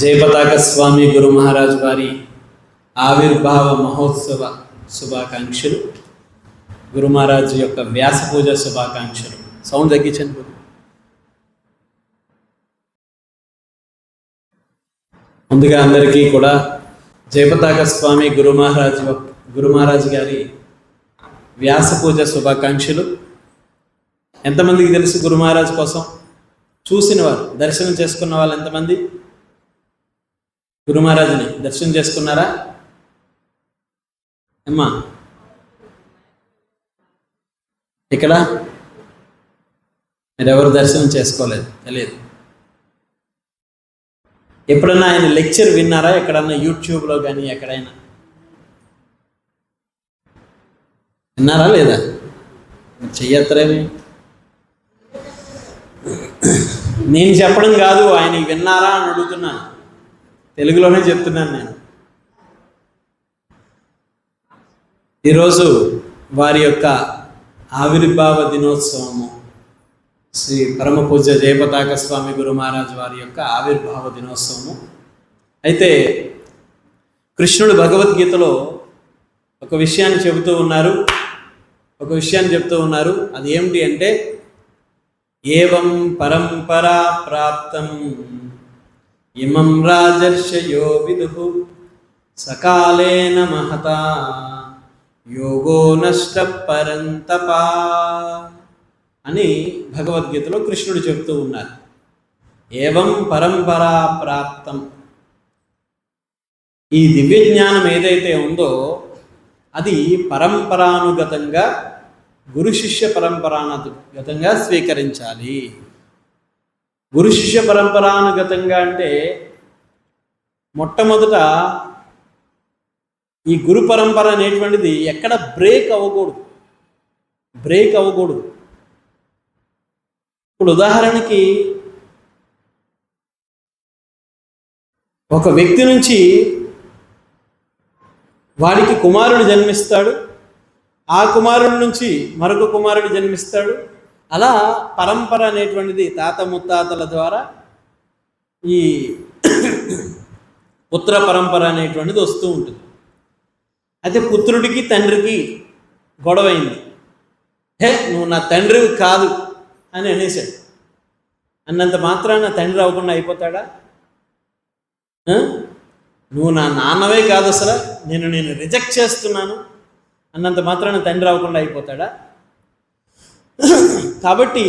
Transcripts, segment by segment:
జయపతాక స్వామి గురు మహారాజ్ వారి ఆవిర్భావ మహోత్సవ శుభాకాంక్షలు. గురు మహారాజ్ యొక్క వ్యాస పూజ శుభాకాంక్షలు. సౌండ్ తగ్గించండి. ముందుగా అందరికీ కూడా జయపతాక స్వామి గురు మహారాజ్ గారి వ్యాస పూజ శుభాకాంక్షలు. ఎంతమందికి తెలుసు గురు మహారాజ్ కోసం? చూసిన వారు, దర్శనం చేసుకున్న వాళ్ళు ఎంతమంది? గురు మహారాజుని దర్శనం చేసుకున్నారా అమ్మా? ఇక్కడ మీరెవరు దర్శనం చేసుకోలేదు, తెలియదు. ఎప్పుడన్నా ఆయన లెక్చర్ విన్నారా? ఎక్కడన్నా యూట్యూబ్లో కానీ ఎక్కడైనా విన్నారా లేదా? చెయ్యత్తరేమి? నేను చెప్పడం కాదు, ఆయన విన్నారా అని అడుగుతున్నాను. తెలుగులోనే చెప్తున్నాను నేను. ఈరోజు వారి యొక్క ఆవిర్భావ దినోత్సవము, శ్రీ పరమ పూజ్య జయపతాక స్వామి గురు మహారాజ్ వారి యొక్క ఆవిర్భావ దినోత్సవము. అయితే కృష్ణుడు భగవద్గీతలో ఒక విషయాన్ని చెబుతూ ఉన్నారు. అది ఏమిటి అంటే, ఏవం పరంపరా ప్రాప్తం ఇమం రాజర్షయో విదుః సకాలేన మహతా యోగో నష్ట పరంతప అని భగవద్గీతలో కృష్ణుడు చెబుతూ ఉన్నారు. ఏవం పరంపరా ప్రాప్తం, ఈ దివ్య జ్ఞానం ఏదైతే ఉందో అది పరంపరానుగతంగా, గురు శిష్య పరంపరానుగతంగా స్వీకరించాలి. గురు శిష్య పరంపరానుగతంగా అంటే మొట్టమొదట ఈ గురు పరంపర అనేటువంటిది ఎక్కడ బ్రేక్ అవ్వకూడదు. ఇప్పుడు ఉదాహరణకి ఒక వ్యక్తి నుంచి వాడికి కుమారుడు జన్మిస్తాడు, ఆ కుమారుడి నుంచి మరొక కుమారుడు జన్మిస్తాడు. అలా పరంపర అనేటువంటిది తాత ముత్తాతల ద్వారా ఈ పుత్ర పరంపర అనేటువంటిది వస్తూ ఉంటుంది. అయితే పుత్రుడికి తండ్రికి గొడవైంది. నువ్వు నా తండ్రివి కాదు అని అనేసాడు. అన్నంత మాత్రాన తండ్రి అవ్వకుండా అయిపోతాడా? నువ్వు నా నాన్నవే కాదు, అసలు నేను రిజెక్ట్ చేస్తున్నాను అన్నంత మాత్రాన తండ్రి అవ్వకుండా అయిపోతాడా? కాబట్టి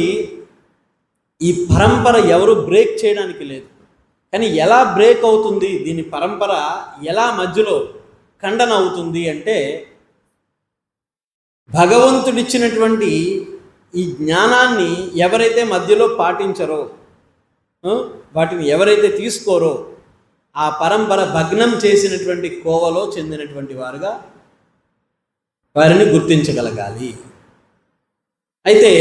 ఈ పరంపర ఎవరు బ్రేక్ చేయడానికి లేదు. కానీ ఎలా బ్రేక్ అవుతుంది, దీని పరంపర ఎలా మధ్యలో ఖండన అవుతుంది అంటే, భగవంతుడిచ్చినటువంటి ఈ జ్ఞానాన్ని ఎవరైతే మధ్యలో పాటించరో, వాటిని ఎవరైతే తీసుకోరో, ఆ పరంపర భగ్నం చేసినటువంటి కోవలో చెందినటువంటి వారుగా వారిని గుర్తించగలగాలి. అయితే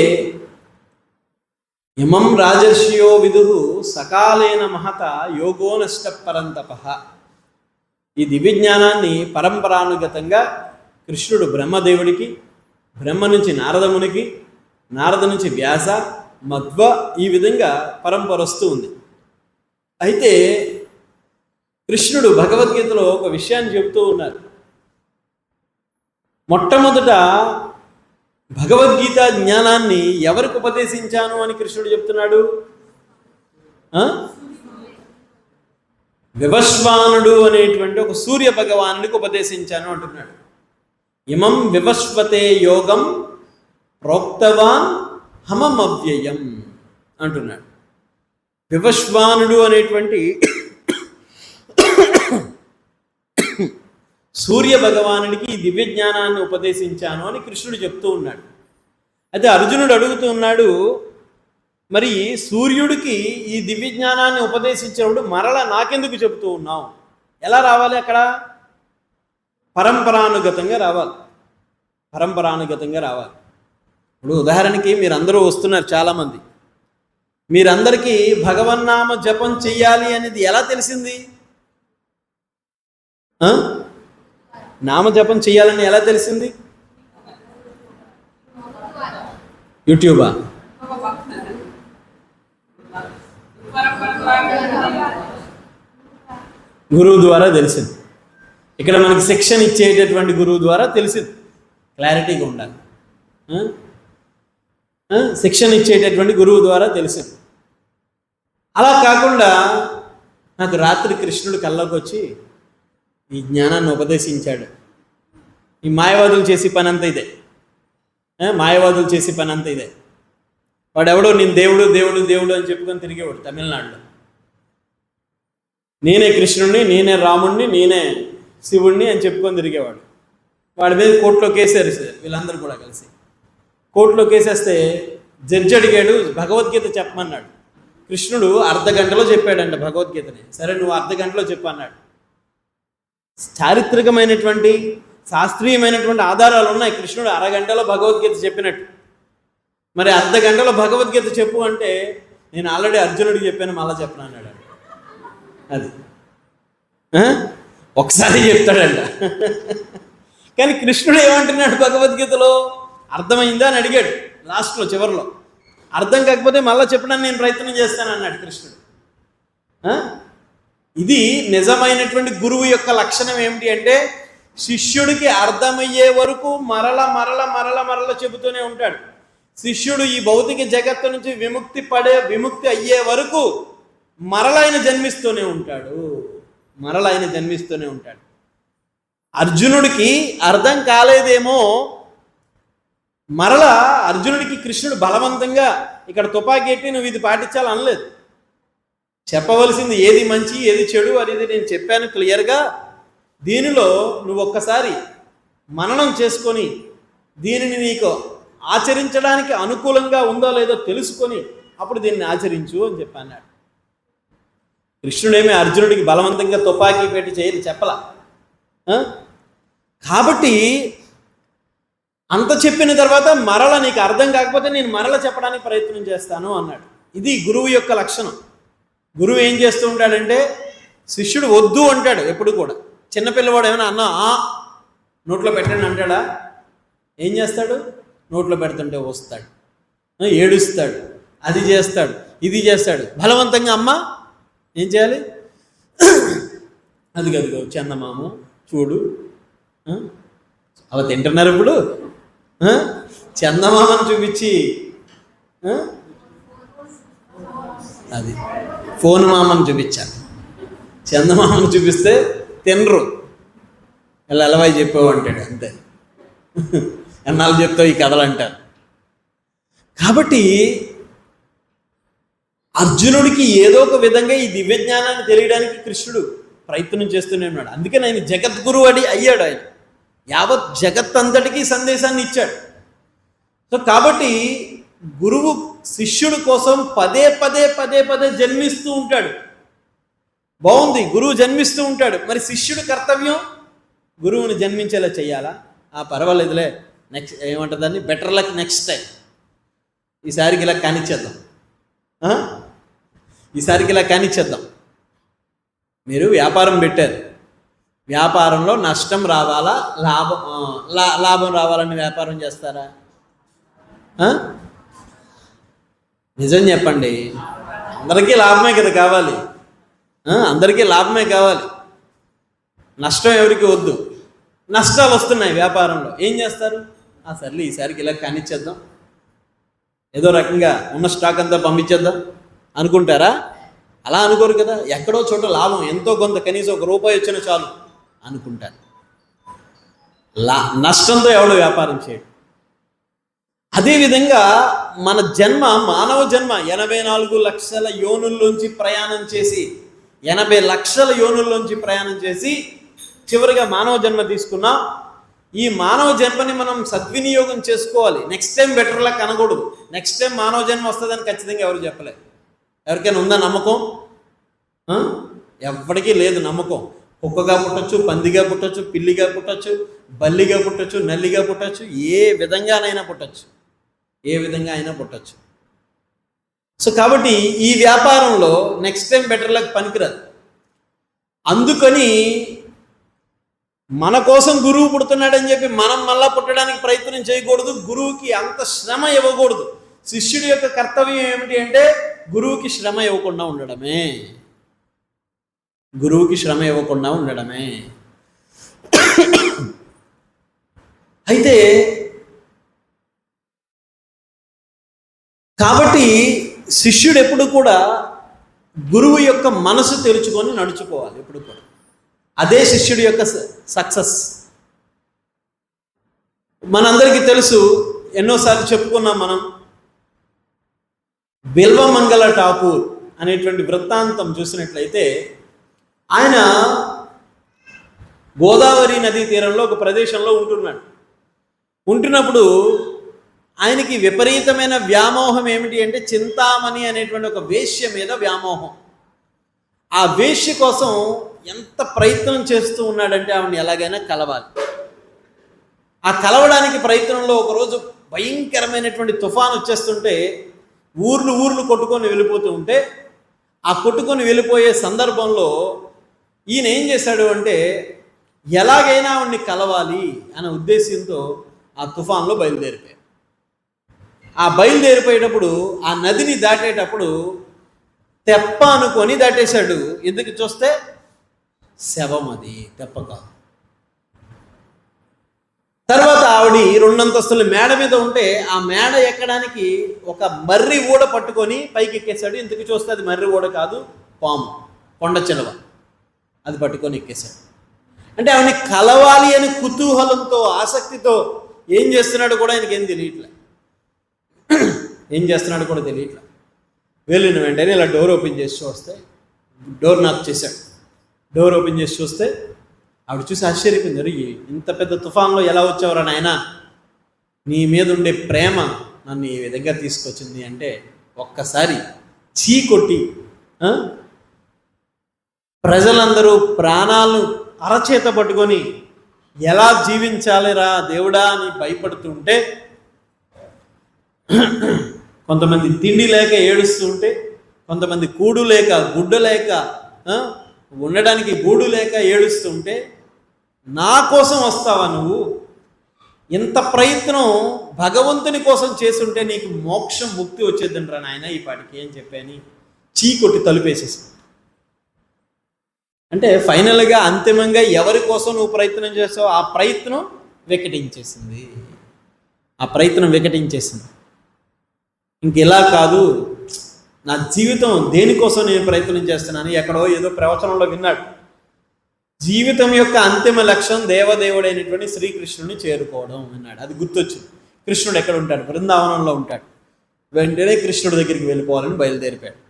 ఇమం రాజర్షియో విదుః సకాలేన మహత యోగో నష్ట పరంతప, ఈ దివ్య జ్ఞానాన్ని పరంపరానుగతంగా కృష్ణుడు బ్రహ్మదేవుడికి, బ్రహ్మ నుంచి నారదమునికి, నారద నుంచి వ్యాస, మధ్వ, ఈ విధంగా పరంపర వస్తూ ఉంది. అయితే కృష్ణుడు భగవద్గీతలో ఒక విషయాన్ని చెబుతూ ఉన్నారు. మొట్టమొదట భగవద్గీత జ్ఞానాన్ని ఎవరికి ఉపదేశించాను అని కృష్ణుడు చెప్తున్నాడు? వివస్వానుడు అనేటువంటి ఒక సూర్య భగవానుడికి ఉపదేశించాను అంటున్నాడు. ఇమం వివస్వతే యోగం ప్రోక్తవాన్ హమమవ్యయం అంటున్నాడు. వివస్వానుడు అనేటువంటి సూర్య భగవానుడికి ఈ దివ్య జ్ఞానాన్ని ఉపదేశించాను అని కృష్ణుడు చెప్తూ ఉన్నాడు. అయితే అర్జునుడు అడుగుతూ ఉన్నాడు, మరి సూర్యుడికి ఈ దివ్య జ్ఞానాన్ని ఉపదేశించినప్పుడు మరలా నాకెందుకు చెబుతూ ఉన్నావు? ఎలా రావాలి? అక్కడ పరంపరానుగతంగా రావాలి. ఇప్పుడు ఉదాహరణకి మీరందరూ వస్తున్నారు, చాలామంది. మీరందరికీ భగవన్నామ జపం చెయ్యాలి అనేది ఎలా తెలిసింది? నామజపం చేయాలని ఎలా తెలిసింది? యూట్యూబా? గురువు ద్వారా తెలిసింది. ఇక్కడ మనకి శిక్షణ ఇచ్చేటటువంటి గురువు ద్వారా తెలిసింది. క్లారిటీగా ఉండాలి. శిక్షణ ఇచ్చేటటువంటి గురువు ద్వారా తెలిసింది. అలా కాకుండా నాకు రాత్రి కృష్ణుడు కల్లోకి వచ్చి ఈ జ్ఞానాన్ని ఉపదేశించాడు. ఈ మాయవాదులు చేసే పని అంతా ఇదే. మాయవాదులు చేసే పని అంతా ఇదే. వాడెవడో నేను దేవుడు దేవుడు దేవుడు అని చెప్పుకొని తిరిగేవాడు తమిళనాడులో. నేనే కృష్ణుడిని, నేనే రాముడిని, నేనే శివుడిని అని చెప్పుకొని తిరిగేవాడు. వాడి మీద కోర్టులో కేసేరు వీళ్ళందరూ కూడా కలిసి. కోర్టులో కేసేస్తే జడ్జి అడిగాడు, భగవద్గీత చెప్పమన్నాడు. కృష్ణుడు అర్ధగంటలో చెప్పాడంట భగవద్గీతని. సరే నువ్వు అర్ధగంటలో చెప్పు అన్నాడు. చారిత్రకమైనటువంటి శాస్త్రీయమైనటువంటి ఆధారాలు ఉన్నాయి కృష్ణుడు అరగంటలో భగవద్గీత చెప్పినట్టు. మరి అర్ధగంటలో భగవద్గీత చెప్పు అంటే నేను ఆల్రెడీ అర్జునుడికి చెప్పాను, మళ్ళీ చెప్పను అన్నాడు. అది ఒకసారి చెప్తాడంట. కానీ కృష్ణుడు ఏమంటున్నాడు భగవద్గీతలో? అర్థమైందా అని అడిగాడు లాస్ట్లో, చివరిలో. అర్థం కాకపోతే మళ్ళీ చెప్పడానికి నేను ప్రయత్నం చేస్తాను అన్నాడు కృష్ణుడు. ఇది నిజమైనటువంటి గురువు యొక్క లక్షణం ఏమిటి అంటే శిష్యుడికి అర్థమయ్యే వరకు మరల మరల మరల మరల చెబుతూనే ఉంటాడు. శిష్యుడు ఈ భౌతిక జగత్తు నుంచి విముక్తి అయ్యే వరకు మరలైన జన్మిస్తూనే ఉంటాడు. అర్జునుడికి అర్థం కాలేదేమో, మరలా అర్జునుడికి కృష్ణుడు బలవంతంగా ఇక్కడ తుపాకీ ఎట్టి నువ్వు ఇది పాటించాలి అనలేదు. చెప్పవలసింది ఏది మంచి ఏది చెడు అనేది నేను చెప్పాను క్లియర్గా. దీనిలో నువ్వు ఒక్కసారి మననం చేసుకొని దీనిని నీకు ఆచరించడానికి అనుకూలంగా ఉందో లేదో తెలుసుకొని అప్పుడు దీన్ని ఆచరించు అని చెప్పన్నాడు. కృష్ణుడేమి అర్జునుడికి బలవంతంగా తుపాకీ పెట్టి చేయని చెప్పలా. కాబట్టి అంత చెప్పిన తర్వాత మరల నీకు అర్థం కాకపోతే నేను మరల చెప్పడానికి ప్రయత్నం చేస్తాను అన్నాడు. ఇది గురువు యొక్క లక్షణం. గురువు ఏం చేస్తూ ఉంటాడంటే శిష్యుడు వద్దు అంటాడు ఎప్పుడు కూడా. చిన్నపిల్లవాడు ఏమైనా అన్నా నోట్లో పెట్టండి అంటాడా? ఏం చేస్తాడు? నోట్లో పెడుతుంటే వస్తాడు, ఏడుస్తాడు, అది చేస్తాడు, ఇది చేస్తాడు. బలవంతంగా అమ్మ ఏం చేయాలి? అదిగో చందమామ చూడు, అలా తింటున్నారు ఇప్పుడు. చందమామను చూపించి అది ఫోన్ మామను చూపించాలి. చందమామను చూపిస్తే తినరు. ఇలా ఎలవాయి చెప్పావు అంటాడు, అంతే. ఎన్నాళ్ళు చెప్తావు ఈ కథలు అంటారు. కాబట్టి అర్జునుడికి ఏదో ఒక విధంగా ఈ దివ్య జ్ఞానాన్ని తెలియడానికి కృష్ణుడు ప్రయత్నం చేస్తూనే ఉన్నాడు. అందుకని ఆయన జగద్గురు అయ్యాడు. ఆయన యావత్ జగత్ అంతటికీ సందేశాన్ని ఇచ్చాడు. సో కాబట్టి గురువు శిష్యుడి కోసం పదే పదే పదే పదే జన్మిస్తూ ఉంటాడు. బాగుంది, గురువు జన్మిస్తూ ఉంటాడు. మరి శిష్యుడి కర్తవ్యం గురువుని జన్మించేలా చెయ్యాలా? పర్వాలేదులే, నెక్స్ట్ ఏమంటుందని, బెటర్ లక్ నెక్స్ట్ టైం, ఈసారికి ఇలా కానిచ్చేద్దాం. మీరు వ్యాపారం పెట్టారు, వ్యాపారంలో నష్టం రావాలా లాభం రావాలని వ్యాపారం చేస్తారా? నిజం చెప్పండి. అందరికీ లాభమే కదా కావాలి. అందరికీ లాభమే కావాలి, నష్టం ఎవరికి వద్దు. నష్టాలు వస్తున్నాయి వ్యాపారంలో, ఏం చేస్తారు? సర్లే ఈసారికి ఇలా కానిచ్చేద్దాం, ఏదో రకంగా ఉన్న స్టాక్ అంతా పంపించేద్దాం అనుకుంటారా? అలా అనుకోరు కదా. ఎక్కడో చోట లాభం ఎంతో కొంత, కనీసం ₹1 వచ్చినా చాలు అనుకుంటారు. నష్టంతో ఎవడో వ్యాపారం చేయడు. అదేవిధంగా మన జన్మ, మానవ జన్మ 84 లక్షల యోనుల్లోంచి ప్రయాణం చేసి 80 లక్షల యోనుల్లోంచి ప్రయాణం చేసి చివరిగా మానవ జన్మ తీసుకున్నాం. ఈ మానవ జన్మని మనం సద్వినియోగం చేసుకోవాలి. నెక్స్ట్ టైం బెటర్లా కనకూడదు. నెక్స్ట్ టైం మానవ జన్మ వస్తుందని ఖచ్చితంగా ఎవరు చెప్పలేదు. ఎవరికైనా ఉందా నమ్మకం? ఎవరికీ లేదు నమ్మకం. కుక్కగా పుట్టచ్చు, పందిగా పుట్టచ్చు, పిల్లిగా పుట్టచ్చు, బల్లిగా పుట్టచ్చు, నల్లిగా పుట్టచ్చు, ఏ విధంగానైనా పుట్టచ్చు. సో కాబట్టి ఈ వ్యాపారంలో నెక్స్ట్ టైం బెటర్లకు పనికిరాదు. అందుకని మన కోసం గురువు పుడుతున్నాడని చెప్పి మనం మళ్ళా పుట్టడానికి ప్రయత్నం చేయకూడదు. గురువుకి అంత శ్రమ ఇవ్వకూడదు. శిష్యుడి యొక్క కర్తవ్యం ఏమిటి అంటే గురువుకి శ్రమ ఇవ్వకుండా ఉండడమే. గురువుకి శ్రమ ఇవ్వకుండా ఉండడమే. అయితే కాబట్టి శిష్యుడు ఎప్పుడు కూడా గురువు యొక్క మనసు తెరుచుకొని నడుచుకోవాలి ఎప్పుడు కూడా. అదే శిష్యుడి యొక్క సక్సెస్. మనందరికీ తెలుసు, ఎన్నోసార్లు చెప్పుకున్నాం మనం, బిల్వమంగళ ఠాకూర్ అనేటువంటి వృత్తాంతం చూసినట్లయితే, ఆయన గోదావరి నదీ తీరంలో ఒక ప్రదేశంలో ఉంటున్నప్పుడు ఆయనకి విపరీతమైన వ్యామోహం ఏమిటి అంటే, చింతామణి అనేటువంటి ఒక వేశ్య మీద వ్యామోహం. ఆ వేశ్య కోసం ఎంత ప్రయత్నం చేస్తూ ఉన్నాడంటే ఆవిడని ఎలాగైనా కలవాలి. ఆ కలవడానికి ప్రయత్నంలో ఒకరోజు భయంకరమైనటువంటి తుఫాను వచ్చేస్తుంటే ఊర్లు కొట్టుకొని వెళ్ళిపోతూ ఉంటే, ఆ కొట్టుకొని వెళ్ళిపోయే సందర్భంలో ఈయన ఏం చేశాడు అంటే, ఎలాగైనా ఆవిడ్ని కలవాలి అనే ఉద్దేశంతో ఆ తుఫాన్లో బయలుదేరిపోయాడు. ఆ బయలుదేరిపోయేటప్పుడు ఆ నదిని దాటేటప్పుడు తెప్ప అనుకొని దాటేశాడు. ఎందుకు చూస్తే శవం, అది తెప్ప కాదు. తర్వాత ఆవిడ 2 అంతస్తుల మేడ మీద ఉంటే ఆ మేడ ఎక్కడానికి ఒక మర్రి ఊడ పట్టుకొని పైకి ఎక్కేశాడు. ఎందుకు చూస్తే అది మర్రి ఊడ కాదు, పాము, కొండ చిలవ, అది పట్టుకొని ఎక్కేశాడు. అంటే ఆవిడని కలవాలి అని కుతూహలంతో, ఆసక్తితో ఏం చేస్తున్నాడు కూడా ఆయనకి ఏం తెలియట్లే. వెళ్ళిన వెంటనే ఇలా డోర్ ఓపెన్ చేసి చూస్తే, డోర్ నాక్ చేశాడు. డోర్ ఓపెన్ చేసి చూస్తే ఆవిడ చూసి ఆశ్చర్యపోయింది. అరే, ఇంత పెద్ద తుఫాన్లో ఎలా వచ్చావురా నాయనా, నీ మీద ఉండే ప్రేమ నన్ను ఈ విధంగా తీసుకొచ్చింది అంటే, ఒక్కసారి చీ కొట్టి ప్రజలందరూ ప్రాణాలను అరచేత పట్టుకొని ఎలా జీవించాలిరా దేవుడా అని భయపడుతుంటే, కొంతమంది తిండి లేక ఏడుస్తూ ఉంటే, కొంతమంది కూడు లేక, గుడ్డ లేక, ఉండడానికి గూడు లేక ఏడుస్తూ ఉంటే, నా కోసం వస్తావా నువ్వు? ఇంత ప్రయత్నం భగవంతుని కోసం చేస్తుంటే నీకు మోక్షం, ముక్తి వచ్చేద్దంట్రా నాయన ఈ పాటికి అని చెప్పని చీకొట్టి తలుపేసేసి, అంటే ఫైనల్గా అంతిమంగా ఎవరి కోసం నువ్వు ప్రయత్నం చేస్తావో ఆ ప్రయత్నం వికటించేసింది. ఇంకెలా కాదు, నా జీవితం దేనికోసం నేను ప్రయత్నం చేస్తున్నాను. ఎక్కడో ఏదో ప్రవచనంలో విన్నాడు, జీవితం యొక్క అంతిమ లక్ష్యం దేవదేవుడైనటువంటి శ్రీకృష్ణుని చేరుకోవడం అన్నాడు. అది గుర్తొచ్చింది. కృష్ణుడు ఎక్కడ ఉంటాడు? బృందావనంలో ఉంటాడు. వెంటనే కృష్ణుడి దగ్గరికి వెళ్ళిపోవాలని బయలుదేరిపోయాడు.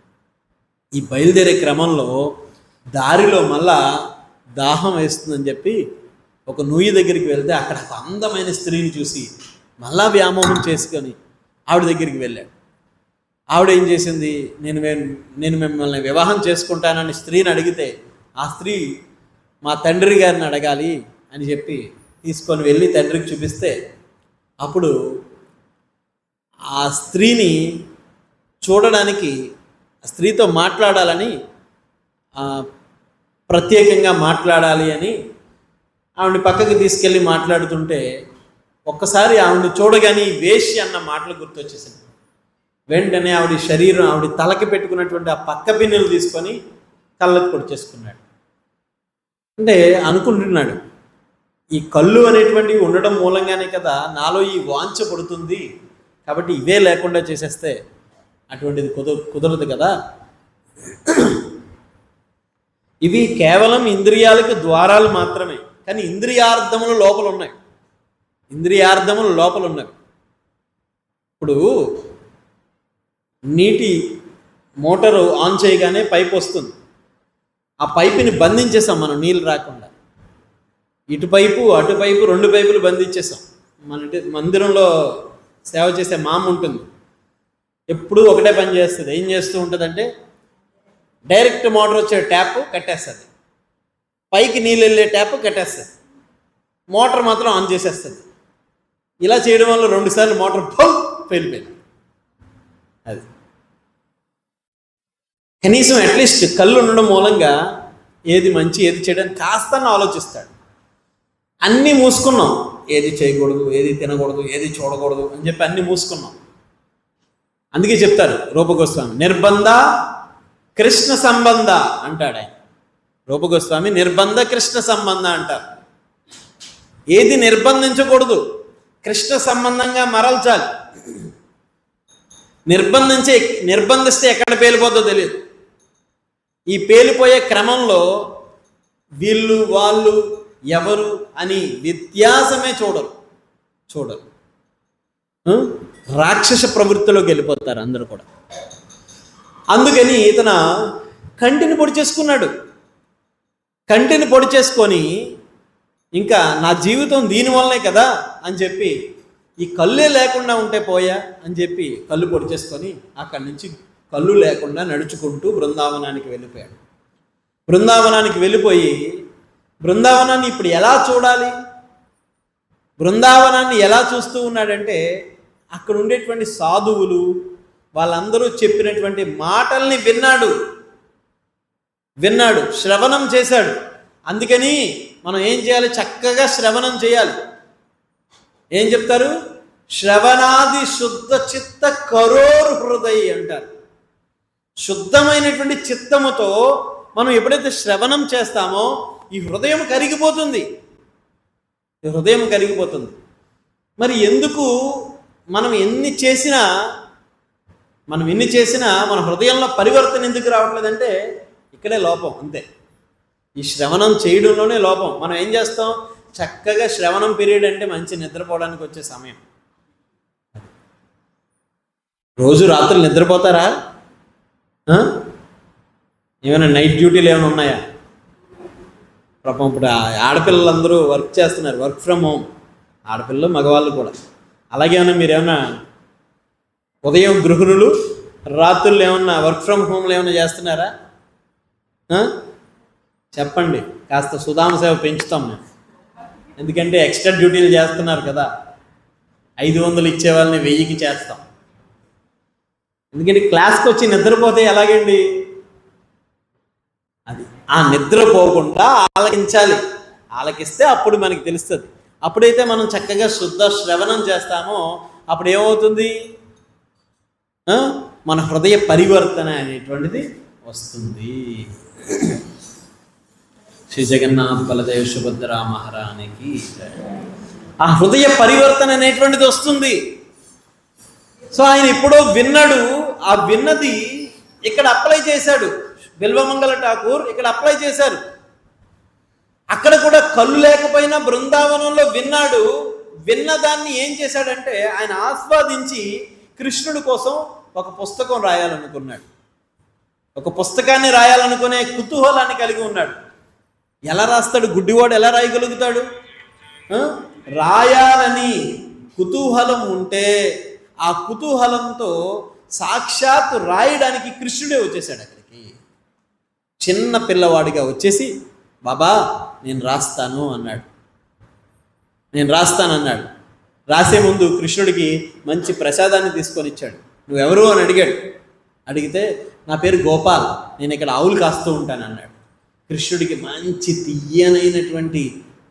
ఈ బయలుదేరే క్రమంలో దారిలో మళ్ళా దాహం వేస్తుందని చెప్పి ఒక నూయి దగ్గరికి వెళ్తే అక్కడ ఒక అందమైన స్త్రీని చూసి మళ్ళా వ్యామోహం చేసుకొని ఆవిడ దగ్గరికి వెళ్ళాడు. ఆవిడ ఏం చేసింది, నేను మిమ్మల్ని వివాహం చేసుకుంటానని స్త్రీని అడిగితే, ఆ స్త్రీ మా తండ్రి గారిని అడగాలి అని చెప్పి తీసుకొని వెళ్ళి తండ్రికి చూపిస్తే, అప్పుడు ఆ స్త్రీని చూడడానికి, స్త్రీతో మాట్లాడాలని, ప్రత్యేకంగా మాట్లాడాలి అని ఆవిడని పక్కకి తీసుకెళ్ళి మాట్లాడుతుంటే, ఒక్కసారి ఆవిడని చూడగానే వేశ్య అన్న మాటలు గుర్తొచ్చేసింది. వెంటనే ఆవిడ శరీరం, ఆవిడ తలకి పెట్టుకున్నటువంటి ఆ పక్క బిన్నెలు తీసుకొని కళ్ళకు పొడిచేసుకున్నాడు. అంటే అనుకుంటున్నాడు, ఈ కళ్ళు అనేటువంటివి ఉండడం మూలంగానే కదా నాలో ఈ వాంఛ పడుతుంది, కాబట్టి ఇవే లేకుండా చేసేస్తే అటువంటిది కుదరదు కదా. ఇవి కేవలం ఇంద్రియాలకు ద్వారాలు మాత్రమే, కానీ ఇంద్రియార్థములు లోపల ఉన్నాయి. ఇప్పుడు నీటి మోటారు ఆన్ చేయగానే పైప్ వస్తుంది. ఆ పైపుని బంధించేసాం మనం, నీళ్ళు రాకుండా. ఇటుపైపు అటుపైపు 2 పైపులు బంధించేసాం. మన మందిరంలో సేవ చేసే మామ ఉంటుంది, ఎప్పుడూ ఒకటే పని చేస్తుంది. ఏం చేస్తూ ఉంటుందంటే, డైరెక్ట్ మోటార్ వచ్చే ట్యాప్ కట్టేస్తుంది, పైకి నీళ్ళు వెళ్ళే ట్యాప్ కట్టేస్తుంది, మోటార్ మాత్రం ఆన్ చేసేస్తుంది. ఇలా చేయడం వల్ల 2 సార్లు మోటార్ పేలిపోయింది. అది కనీసం అట్లీస్ట్ కళ్ళు ఉండడం మూలంగా ఏది మంచి ఏది చేయడానికి కాస్త ఆలోచిస్తాడు. అన్నీ మూసుకున్నాం, ఏది చేయకూడదు, ఏది తినకూడదు, ఏది చూడకూడదు అని చెప్పి అన్నీ మూసుకున్నాం. అందుకే చెప్తారు రూపగోస్వామి, నిర్బంధ కృష్ణ సంబంధ అంటాడు ఆయన. రూపగోస్వామి నిర్బంధ కృష్ణ సంబంధ అంటారు. ఏది నిర్బంధించకూడదు, కృష్ణ సంబంధంగా మరల్చాలి. నిర్బంధిస్తే ఎక్కడ పేలిపోతుందో తెలియదు. ఈ పేలిపోయే క్రమంలో వీళ్ళు వాళ్ళు ఎవరు అని వ్యత్యాసమే చూడరు. రాక్షస ప్రవృత్తిలోకి వెళ్ళిపోతారు అందరూ కూడా. అందుకని ఇతను కంటిని పొడి చేసుకున్నాడు. కంటిని పొడి చేసుకొని ఇంకా నా జీవితం దీనివల్లనే కదా అని చెప్పి ఈ కళ్ళే లేకుండా ఉంటే పోయా అని చెప్పి కళ్ళు పొడి చేసుకొని అక్కడి నుంచి కళ్ళు లేకుండా నడుచుకుంటూ బృందావనానికి వెళ్ళిపోయాడు. బృందావనానికి వెళ్ళిపోయి బృందావనాన్ని ఇప్పుడు ఎలా చూడాలి, బృందావనాన్ని ఎలా చూస్తూ ఉన్నాడంటే అక్కడ ఉండేటువంటి సాధువులు వాళ్ళందరూ చెప్పినటువంటి మాటల్ని విన్నాడు, శ్రవణం చేశాడు. అందుకని మనం ఏం చేయాలి, చక్కగా శ్రవణం చేయాలి. ఏం చెప్తారు, శ్రవణాది శుద్ధ చిత్త కరోర్ హృదయ అంటారు. శుద్ధమైనటువంటి చిత్తముతో మనం ఎప్పుడైతే శ్రవణం చేస్తామో ఈ హృదయం కరిగిపోతుంది. మరి ఎందుకు మనం ఎన్ని చేసినా మన హృదయంలో పరివర్తన ఎందుకు రావట్లేదంటే ఇక్కడే లోపం, అంతే. ఈ శ్రవణం చేయడంలోనే లోపం. మనం ఏం చేస్తాం, చక్కగా శ్రవణం పీరియడ్ అంటే మంచి నిద్రపోవడానికి వచ్చే సమయం. రోజు రాత్రులు నిద్రపోతారా? ఏమైనా నైట్ డ్యూటీలు ఏమైనా ఉన్నాయా? పాపం ఇప్పుడు ఆడపిల్లలందరూ వర్క్ చేస్తున్నారు, వర్క్ ఫ్రమ్ హోమ్, ఆడపిల్లలు మగవాళ్ళు కూడా. అలాగే మీరు ఏమన్నా ఉదయం గృహిణులు, రాత్రులు ఏమన్నా వర్క్ ఫ్రమ్ హోమ్లు ఏమన్నా చేస్తున్నారా? చెప్పండి, కాస్త సుధామ సేవ పెంచుతాం మేము. ఎందుకంటే ఎక్స్ట్రా డ్యూటీలు చేస్తున్నారు కదా, 500 ఇచ్చే వాళ్ళని 1000కి చేస్తాం. ఎందుకంటే క్లాస్కి వచ్చి నిద్రపోతే ఎలాగండి, అది ఆ నిద్రపోకుండా ఆలకించాలి. ఆలకిస్తే అప్పుడు మనకి తెలుస్తుంది. అప్పుడైతే మనం చక్కగా శుద్ధ శ్రవణం చేస్తామో అప్పుడు ఏమవుతుంది, మన హృదయ పరివర్తన అనేటువంటిది వస్తుంది. శ్రీ జగన్నాథ్ బలదేవ్ సుభద్రా మహారాణికి ఆ హృదయ పరివర్తన అనేటువంటిది వస్తుంది. సో ఆయన ఎప్పుడో విన్నాడు, ఆ విన్నది ఇక్కడ అప్లై చేశాడు. బిల్వమంగళ ఠాకూర్ ఇక్కడ అప్లై చేశారు. అక్కడ కూడా కళ్ళు లేకపోయినా బృందావనంలో విన్నాడు. విన్నదాన్ని ఏం చేశాడంటే ఆయన ఆస్వాదించి కృష్ణుడి కోసం ఒక పుస్తకం రాయాలనుకున్నాడు. ఒక పుస్తకాన్ని రాయాలనుకునే కుతూహలాన్ని కలిగి ఉన్నాడు. ఎలా రాస్తాడు, గుడ్డివాడు ఎలా రాయగలుగుతాడు? రాయాలని కుతూహలం ఉంటే ఆ కుతూహలంతో సాక్షాత్ రాయడానికి కృష్ణుడే వచ్చేసాడు అక్కడికి. చిన్న పిల్లవాడిగా వచ్చేసి బాబా నేను రాస్తానన్నాడు. రాసే ముందు కృష్ణుడికి మంచి ప్రసాదాన్ని తీసుకొని ఇచ్చాడు. నువ్వెవరు అని అడిగాడు. అడిగితే నా పేరు గోపాల్, నేను ఇక్కడ ఆవులు కాస్తూ ఉంటాను అన్నాడు. కృష్ణుడికి మంచి తియ్యనైనటువంటి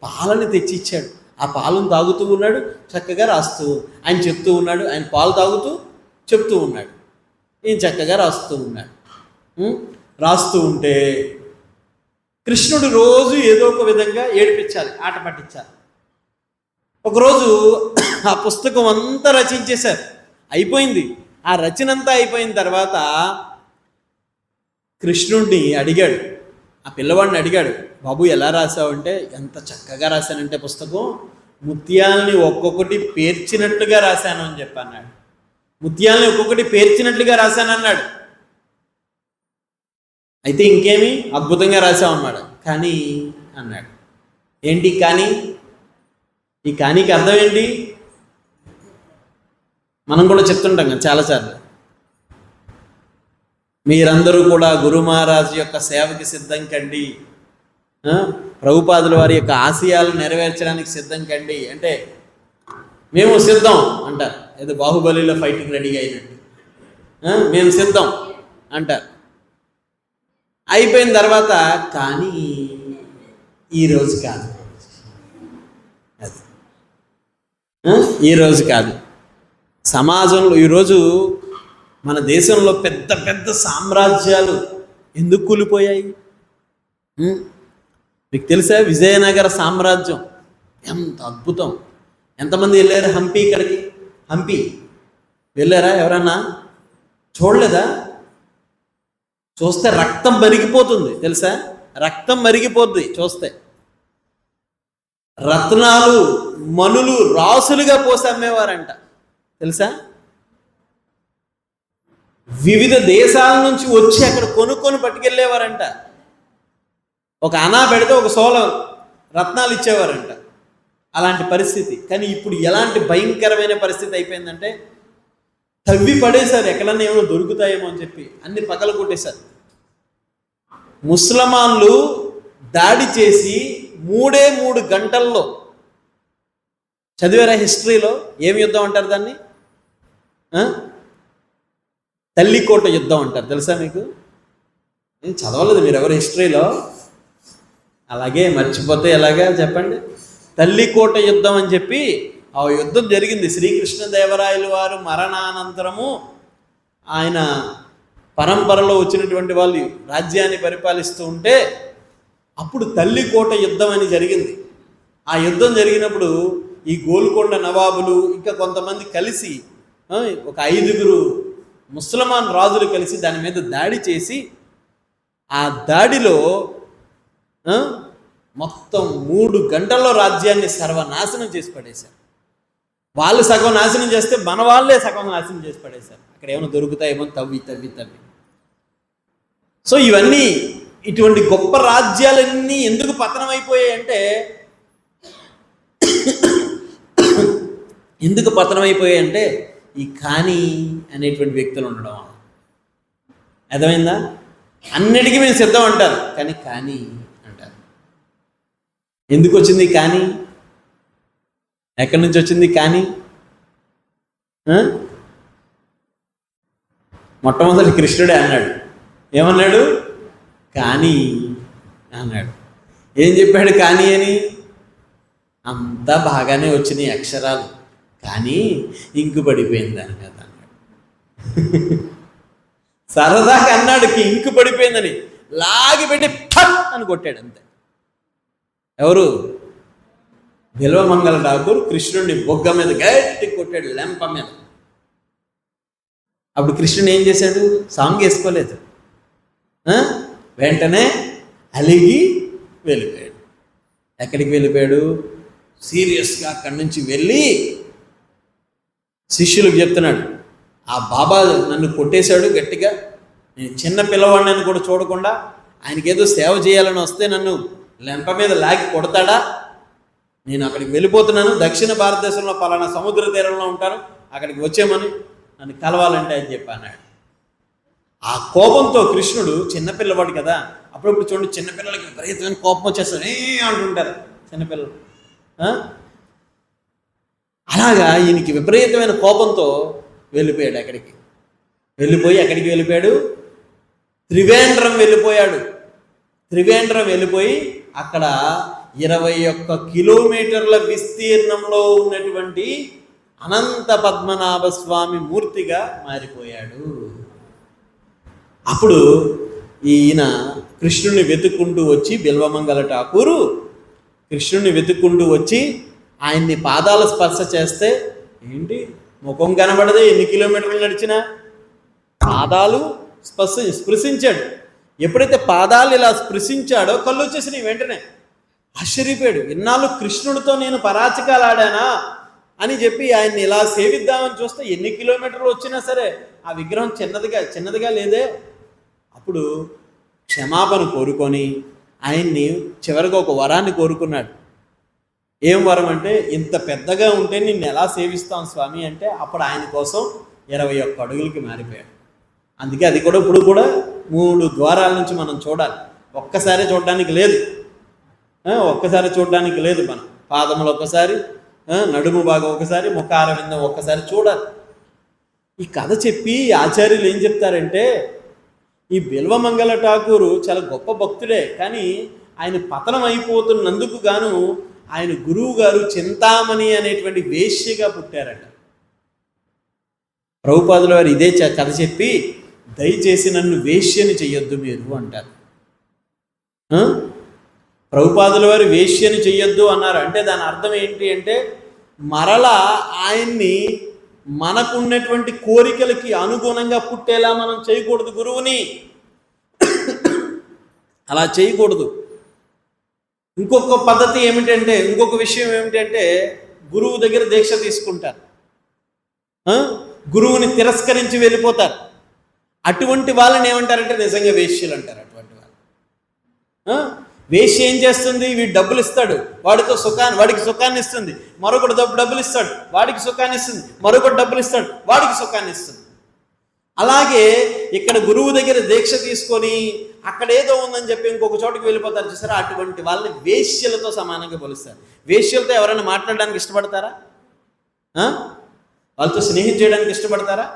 పాలని తెచ్చి ఇచ్చాడు. ఆ పాలను తాగుతూ ఉన్నాడు, చక్కగా రాస్తూ ఆయన చెప్తూ ఉన్నాడు. ఆయన పాలు తాగుతూ చెప్తూ ఉన్నాడు, ఈయన చక్కగా రాస్తూ ఉన్నాడు. రాస్తూ ఉంటే కృష్ణుడు రోజు ఏదో ఒక విధంగా ఏడిపించాలి, ఆట పట్టించాలి. ఒకరోజు ఆ పుస్తకం అంతా రచించేశారు, అయిపోయింది. ఆ రచన అంతా అయిపోయిన తర్వాత కృష్ణుడిని అడిగాడు, ఆ పిల్లవాడిని అడిగాడు, బాబు ఎలా రాసావు అంటే, ఎంత చక్కగా రాశానంటే పుస్తకం ముత్యాలని ఒక్కొక్కటి పేర్చినట్లుగా రాశాను అని చెప్పి అన్నాడు. ముత్యాలని ఒక్కొక్కటి పేర్చినట్లుగా రాశానన్నాడు. అయితే ఇంకేమి అద్భుతంగా రాసావు అన్నాడు. కానీ అన్నాడు. ఏంటి కానీ? ఈ కానీకి అర్థం ఏంటి? మనం కూడా చెప్తుంటాం కదా చాలాసార్లు, మీరందరూ కూడా గురు మహారాజు యొక్క సేవకి సిద్ధం కండి, ప్రభుపాదుల వారి యొక్క ఆశయాలు నెరవేర్చడానికి సిద్ధం కండి అంటే మేము సిద్ధం అంటారు. ఏదో బాహుబలిలో ఫైటింగ్ రెడీగా అయినట్టు మేము సిద్ధం అంటారు. అయిపోయిన తర్వాత కానీ ఈరోజు కాదు, అది ఈరోజు కాదు. సమాజంలో ఈరోజు మన దేశంలో పెద్ద పెద్ద సామ్రాజ్యాలు ఎందుకు కూలిపోయాయి? ఉం? మీకు తెలుసా విజయనగర సామ్రాజ్యం ఎంత అద్భుతం. ఎంతమంది వెళ్ళారు హంపి? ఇక్కడికి హంపి వెళ్ళారా ఎవరన్నా? చూడలేదా? చూస్తే రక్తం మరిగిపోతుంది తెలుసా, రక్తం మరిగిపోద్ది చూస్తే. రత్నాలు మనులు రాసులుగా పోసి అమ్మేవారంట తెలుసా. వివిధ దేశాల నుంచి వచ్చి అక్కడ కొనుక్కొని పట్టుకెళ్ళేవారంట. ఒక అనా పెడితే ఒక సోలం రత్నాలు ఇచ్చేవారంట. అలాంటి పరిస్థితి. కానీ ఇప్పుడు ఎలాంటి భయంకరమైన పరిస్థితి అయిపోయిందంటే, తవ్వి పడేశారు ఎక్కడన్నా ఏమైనా దొరుకుతాయేమో అని చెప్పి, అన్ని పగల కొట్టేశారు. ముస్లమాన్లు దాడి చేసి 3 గంటల్లో, చదివారా హిస్టరీలో? ఏమి యుద్ధం అంటారు దాన్ని? తల్లికోట యుద్ధం అంటారు తెలుసా మీకు? నేను చదవలేదు మీరు ఎవరు హిస్టరీలో? అలాగే మర్చిపోతే ఎలాగా చెప్పండి. తల్లికోట యుద్ధం అని చెప్పి ఆ యుద్ధం జరిగింది. శ్రీకృష్ణదేవరాయలు వారు మరణానంతరము ఆయన పరంపరలో వచ్చినటువంటి వాళ్ళు రాజ్యాన్ని పరిపాలిస్తూ ఉంటే అప్పుడు తల్లికోట యుద్ధం అని జరిగింది. ఆ యుద్ధం జరిగినప్పుడు ఈ గోల్కొండ నవాబులు ఇంకా కొంతమంది కలిసి, ఒక 5 ముస్లమాన్ రాజులు కలిసి దాని మీద దాడి చేసి, ఆ దాడిలో మొత్తం 3 గంటల్లో రాజ్యాన్ని సర్వనాశనం చేసి పడేశారు. వాళ్ళు సగం నాశనం చేస్తే మన వాళ్ళే సగం నాశనం చేసి పడేశారు. అక్కడ ఏమైనా దొరుకుతాయేమో తవ్వి తవ్వి తవ్వి. సో ఇవన్నీ, ఇటువంటి గొప్ప రాజ్యాలన్నీ ఎందుకు పతనం అయిపోయాయంటే, ఎందుకు పతనం అయిపోయాయంటే ఈ కాని అనేటువంటి వ్యక్తులు ఉండడం. అర్థమైందా? అన్నిటికీ మేము సిద్ధం అంటారు, కానీ కానీ అంటారు. ఎందుకు వచ్చింది కానీ? ఎక్కడి నుంచి వచ్చింది కానీ? మొట్టమొదటి కృష్ణుడే అన్నాడు. ఏమన్నాడు? కానీ అన్నాడు. ఏం చెప్పాడు కానీ అని? అంతా బాగానే వచ్చినాయి అక్షరాలు, కానీ ఇంకు పడిపోయింది దాని మీద అన్నాడు. సరదాగా అన్నాడుకి ఇంకు పడిపోయిందని, లాగి పెట్టి ఫట్ అని కొట్టాడు అంతే. ఎవరు? బిల్వమంగళ ఠాకూర్ కృష్ణుడిని బొగ్గ మీద గట్టి కొట్టాడు, లెంప మీద. అప్పుడు కృష్ణుడు ఏం చేశాడు? సాంగ్ వేసుకోలేదు, వెంటనే అలిగి వెళ్ళిపోయాడు. ఎక్కడికి వెళ్ళిపోయాడు? సీరియస్గా అక్కడి నుంచి వెళ్ళి శిష్యులకు చెప్తున్నాడు, ఆ బాబా నన్ను కొట్టేశాడు గట్టిగా, నేను చిన్న పిల్లవాడిని కూడా చూడకుండా ఆయనకి ఏదో సేవ చేయాలని వస్తే నన్ను లెంప మీద లాగి కొడతాడా? నేను అక్కడికి వెళ్ళిపోతున్నాను, దక్షిణ భారతదేశంలో పలానా సముద్ర తీరంలో ఉంటాను, అక్కడికి వచ్చేమని నన్ను కలవాలంటే అని చెప్పి అన్నాడు. ఆ కోపంతో కృష్ణుడు, చిన్నపిల్లవాడు కదా, అప్పుడప్పుడు చూడండి చిన్నపిల్లలకి విపరీతమైన కోపం వచ్చేస్తుంది అంటుంటారు చిన్నపిల్లలు. అలాగా ఈయనకి విపరీతమైన కోపంతో వెళ్ళిపోయాడు. ఎక్కడికి వెళ్ళిపోయాడు? త్రివేంద్రం వెళ్ళిపోయాడు. త్రివేంద్రం వెళ్ళిపోయి అక్కడ 21 కిలోమీటర్ల విస్తీర్ణంలో ఉన్నటువంటి అనంత పద్మనాభ స్వామి మూర్తిగా మారిపోయాడు. అప్పుడు ఈయన కృష్ణుని వెతుక్కుంటూ వచ్చి, బిల్వమంగళ ఠాకూరు కృష్ణుని వెతుక్కుంటూ వచ్చి ఆయన్ని పాదాల స్పర్శ చేస్తే, ఏంటి ముఖం కనబడదే, ఎన్ని కిలోమీటర్లు నడిచినా పాదాలు స్పృశించాడు. ఎప్పుడైతే పాదాలు ఇలా స్పృశించాడో కళ్ళు వచ్చేసినాయి. వెంటనే ఆశ్చర్యపోయాడు. ఇన్నాళ్ళు కృష్ణుడితో నేను పరాచికాలు ఆడానా అని చెప్పి ఆయన్ని ఇలా సేవిద్దామని చూస్తే ఎన్ని కిలోమీటర్లు వచ్చినా సరే ఆ విగ్రహం చిన్నదిగా లేదే. అప్పుడు క్షమాపణ కోరుకొని ఆయన్ని చివరిగా ఒక వరాన్ని కోరుకున్నాడు. ఏం వరం అంటే, ఇంత పెద్దగా ఉంటే నిన్ను ఎలా సేవిస్తాం స్వామి అంటే, అప్పుడు ఆయన కోసం 21 అడుగులకి మారిపోయాడు. అందుకే అది కూడా ఇప్పుడు కూడా 3 ద్వారాల నుంచి మనం చూడాలి. ఒక్కసారి చూడడానికి లేదు, మనం పాదములు ఒకసారి, నడుము భాగం ఒకసారి, ముఖారవిందం ఒక్కసారి చూడాలి. ఈ కథ చెప్పి ఆచార్యులు ఏం చెప్తారంటే, ఈ బిల్వమంగళ ఠాకూరు చాలా గొప్ప భక్తుడే, కానీ ఆయన పతనం అయిపోతున్నందుకు గాను ఆయన గురువు గారు చింతామణి అనేటువంటి వేశ్యగా పుట్టారట. ప్రభుపాదుల వారు ఇదే కథ చెప్పి, దయచేసి నన్ను వేశ్యని చెయ్యొద్దు మీరు అంటారు. ఆ? ప్రభుపాదుల వారు వేశ్యని చెయ్యొద్దు అన్నారు. అంటే దాని అర్థం ఏంటి అంటే మరలా ఆయన్ని మనకున్నటువంటి కోరికలకి అనుగుణంగా పుట్టేలా మనం చేయకూడదు గురువుని. అలా చేయకూడదు. ఇంకొక పద్ధతి ఏమిటంటే, ఇంకొక విషయం ఏమిటంటే గురువు దగ్గర దీక్ష తీసుకుంటారు, గురువుని తిరస్కరించి వెళ్ళిపోతారు. అటువంటి వాళ్ళని ఏమంటారంటే నిజంగా వేశ్యలు అంటారు. అటువంటి వాళ్ళు వేశ్య ఏం చేస్తుంది? వీడు డబ్బులు ఇస్తాడు, వాడికి సుఖాన్ని ఇస్తుంది. మరొకటి డబ్బులు ఇస్తాడు, వాడికి సుఖాన్ని ఇస్తుంది. మరొకటి డబ్బులు ఇస్తాడు, వాడికి సుఖాన్ని ఇస్తుంది. అలాగే ఇక్కడ గురువు దగ్గర దీక్ష తీసుకొని అక్కడ ఏదో ఉందని చెప్పి ఇంకొక చోటుకి వెళ్ళిపోతారు చూసారా, అటువంటి వాళ్ళని వేశ్యలతో సమానంగా పోలుస్తారు. వేశ్యలతో ఎవరైనా మాట్లాడడానికి ఇష్టపడతారా? వాళ్ళతో స్నేహం చేయడానికి ఇష్టపడతారా?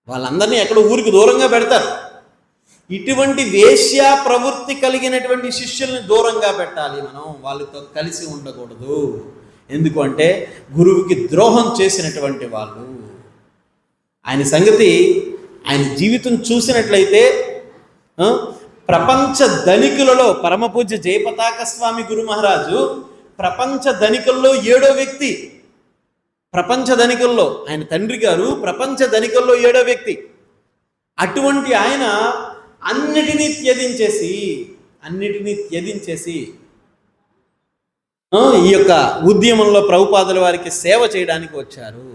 వాళ్ళందరినీ ఎక్కడ ఊరికి దూరంగా పెడతారు. ఇటువంటి వేశ్య ప్రవృత్తి కలిగినటువంటి శిష్యుల్ని దూరంగా పెట్టాలి మనం, వాళ్ళతో కలిసి ఉండకూడదు. ఎందుకు అంటే గురువుకి ద్రోహం చేసినటువంటి వాళ్ళు. ఆయన సంగతి, ఆయన జీవితం చూసినట్లయితే ప్రపంచ ధనికులలో పరమపూజ్య జయపతాక స్వామి గురు మహారాజు ప్రపంచ ధనికుల్లో 7వ వ్యక్తి. ప్రపంచ ధనికుల్లో ఆయన తండ్రి గారు ప్రపంచ ధనికుల్లో 7వ వ్యక్తి. అటువంటి ఆయన అన్నిటినీ త్యజించేసి ఈ యొక్క ఉద్యమంలో ప్రభుపాదుల వారికి సేవ చేయడానికి వచ్చారు.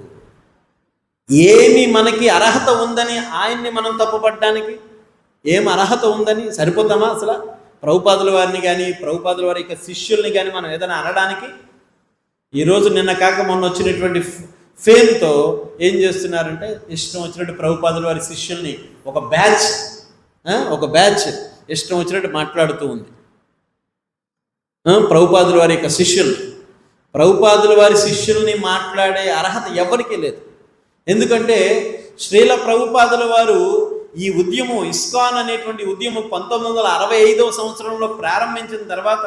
ఏమి మనకి అర్హత ఉందని ఆయన్ని మనం తప్పుపట్టడానికి? ఏం అర్హత ఉందని సరిపోతామా అసలు? ప్రభుపాదుల వారిని కానీ ప్రభుపాదుల వారి యొక్క శిష్యుల్ని కానీ మనం ఏదైనా అనడానికి? ఈరోజు నిన్న కాక మొన్న వచ్చినటువంటి ఫేమ్తో ఏం చేస్తున్నారంటే ఇష్టం వచ్చినట్టు ప్రభుపాదుల వారి శిష్యుల్ని ఒక బ్యాచ్ ఇష్టం వచ్చినట్టు మాట్లాడుతూ ఉంది. ప్రభుపాదుల వారి యొక్క ప్రభుపాదుల వారి శిష్యుల్ని మాట్లాడే అర్హత ఎవరికీ లేదు. ఎందుకంటే శ్రీల ప్రభుపాదుల వారు ఈ ఉద్యమం, ఇస్కాన్ అనేటువంటి ఉద్యమం 1965వ సంవత్సరంలో ప్రారంభించిన తర్వాత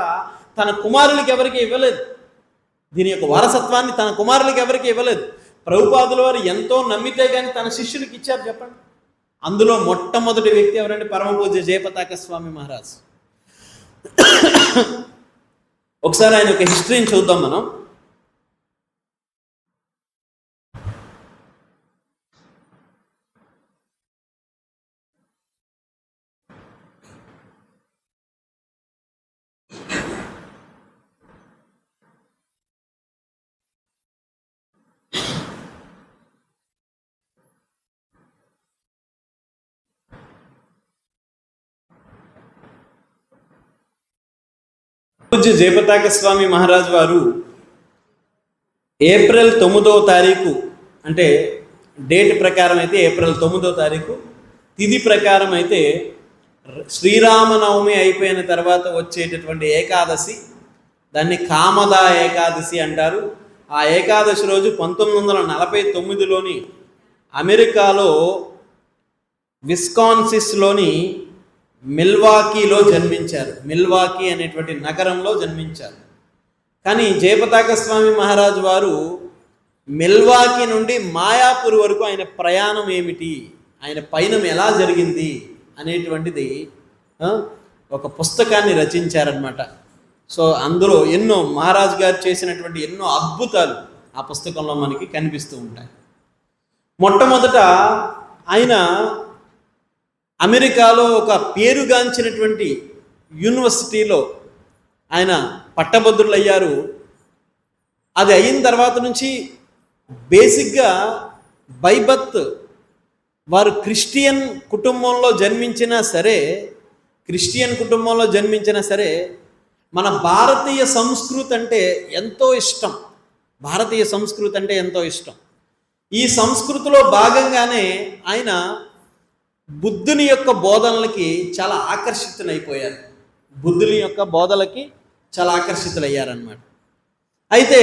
తన కుమారులకి ఎవరికి ఇవ్వలేదు. దీని యొక్క వారసత్వాన్ని తన కుమారులకి ఎవరికి ఇవ్వలేదు. ప్రభుపాదుల వారు ఎంతో నమ్మితే కానీ తన శిష్యులకి ఇచ్చారు. చెప్పండి, అందులో మొట్టమొదటి వ్యక్తి ఎవరంటే పరమపూజ్య జయపతాక స్వామి మహారాజ్. ఒకసారి ఆయన యొక్క హిస్టరీని చూద్దాం మనం. పూజ్య జయపతాక స్వామి మహారాజ్ వారు ఏప్రిల్ 9వ తారీఖు, అంటే డేట్ ప్రకారం అయితే ఏప్రిల్ 9వ తారీఖు, తిథి ప్రకారం అయితే శ్రీరామనవమి అయిపోయిన తర్వాత వచ్చేటటువంటి ఏకాదశి, దాన్ని కామదా ఏకాదశి అంటారు. ఆ ఏకాదశి రోజు 1949లోని అమెరికాలో విస్కాన్సిస్లోని మిల్వాకీలో జన్మించారు. మిల్వాకీ అనేటువంటి నగరంలో జన్మించారు. కానీ జయపతాక స్వామి మహారాజు వారు మిల్వాకీ నుండి మాయాపూర్ వరకు ఆయన ప్రయాణం ఏమిటి, ఆయన పయనం ఎలా జరిగింది అనేటువంటిది ఒక పుస్తకాన్ని రచించారనమాట. సో అందులో ఎన్నో మహారాజు గారు చేసినటువంటి ఎన్నో అద్భుతాలు ఆ పుస్తకంలో మనకి కనిపిస్తూ ఉంటాయి. మొట్టమొదట ఆయన అమెరికాలో ఒక పేరుగాంచినటువంటి యూనివర్సిటీలో ఆయన పట్టభద్రులు అయ్యారు. అది అయిన తర్వాత నుంచి బేసిక్గా బైబత్ వారు క్రిస్టియన్ కుటుంబంలో జన్మించినా సరే మన భారతీయ సంస్కృతి అంటే ఎంతో ఇష్టం. ఈ సంస్కృతిలో భాగంగానే ఆయన బుద్ధుని యొక్క బోధనలకి చాలా ఆకర్షితులయ్యారన్నమాట. అయితే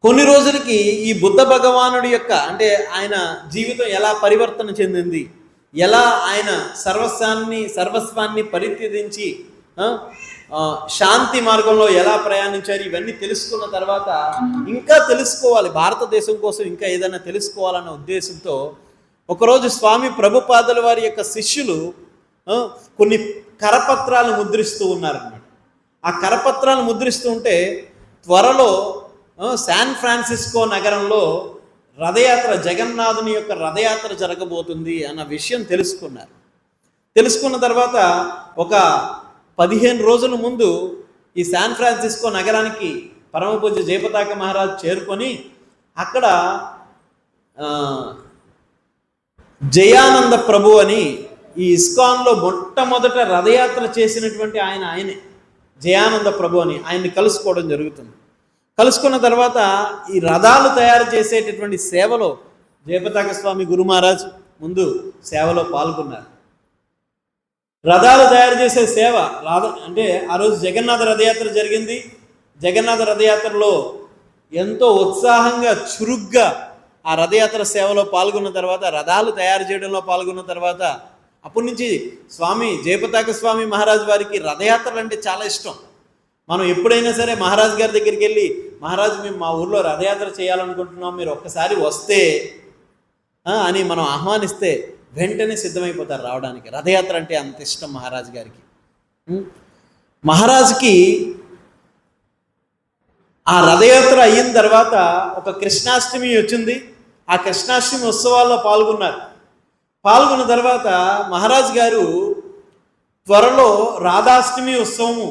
కొన్ని రోజులకి ఈ బుద్ధ భగవానుడి యొక్క, అంటే ఆయన జీవితం ఎలా పరివర్తన చెందింది, ఎలా ఆయన సర్వస్వాన్ని పరిత్యజించి శాంతి మార్గంలో ఎలా ప్రయాణించారు, ఇవన్నీ తెలుసుకున్న తర్వాత ఇంకా తెలుసుకోవాలి, భారతదేశం కోసం ఇంకా ఏదైనా తెలుసుకోవాలన్న ఉద్దేశంతో ఒకరోజు స్వామి ప్రభుపాదుల వారి యొక్క శిష్యులు కొన్ని కరపత్రాలు ముద్రిస్తూ ఉన్నారన్నమాట. ఆ కరపత్రాలు ముద్రిస్తూ ఉంటే త్వరలో శాన్ ఫ్రాన్సిస్కో నగరంలో రథయాత్ర, జగన్నాథుని యొక్క రథయాత్ర జరగబోతుంది అన్న విషయం తెలుసుకున్నారు. తెలుసుకున్న తర్వాత ఒక 15 రోజుల ముందు ఈ శాన్ ఫ్రాన్సిస్కో నగరానికి పరమపూజ్య జయపతాక మహారాజ్ చేరుకొని అక్కడ జయానంద ప్రభు అని ఈ ఇస్కాన్లో మొట్టమొదట రథయాత్ర చేసినటువంటి ఆయనే జయానంద ప్రభు అని ఆయన్ని కలుసుకోవడం జరుగుతుంది. కలుసుకున్న తర్వాత ఈ రథాలు తయారు చేసేటటువంటి సేవలో జయపతాక స్వామి గురు మహారాజ్ ముందు సేవలో పాల్గొన్నారు. రథాలు తయారు చేసే సేవ అంటే ఆ రోజు జగన్నాథ రథయాత్ర జరిగింది. జగన్నాథ రథయాత్రలో ఎంతో ఉత్సాహంగా చురుగ్గా ఆ రథయాత్ర సేవలో పాల్గొన్న తర్వాత, రథాలు తయారు చేయడంలో పాల్గొన్న తర్వాత అప్పటి నుంచి స్వామి జయపతాక స్వామి మహారాజ్ వారికి రథయాత్రలు అంటే చాలా ఇష్టం. మనం ఎప్పుడైనా సరే మహారాజ్ గారి దగ్గరికి వెళ్ళి, మహారాజ్ మేము మా ఊర్లో రథయాత్ర చేయాలనుకుంటున్నాం, మీరు ఒక్కసారి వస్తే అని మనం ఆహ్వానిస్తే వెంటనే సిద్ధమైపోతారు రావడానికి. రథయాత్ర అంటే అంత ఇష్టం మహారాజ్ గారికి. మహారాజుకి ఆ రథయాత్ర అయిన తర్వాత ఒక కృష్ణాష్టమి వచ్చింది. ఆ కృష్ణాష్టమి ఉత్సవాల్లో పాల్గొన్న తర్వాత మహారాజ్ గారు త్వరలో రాధాష్టమి ఉత్సవము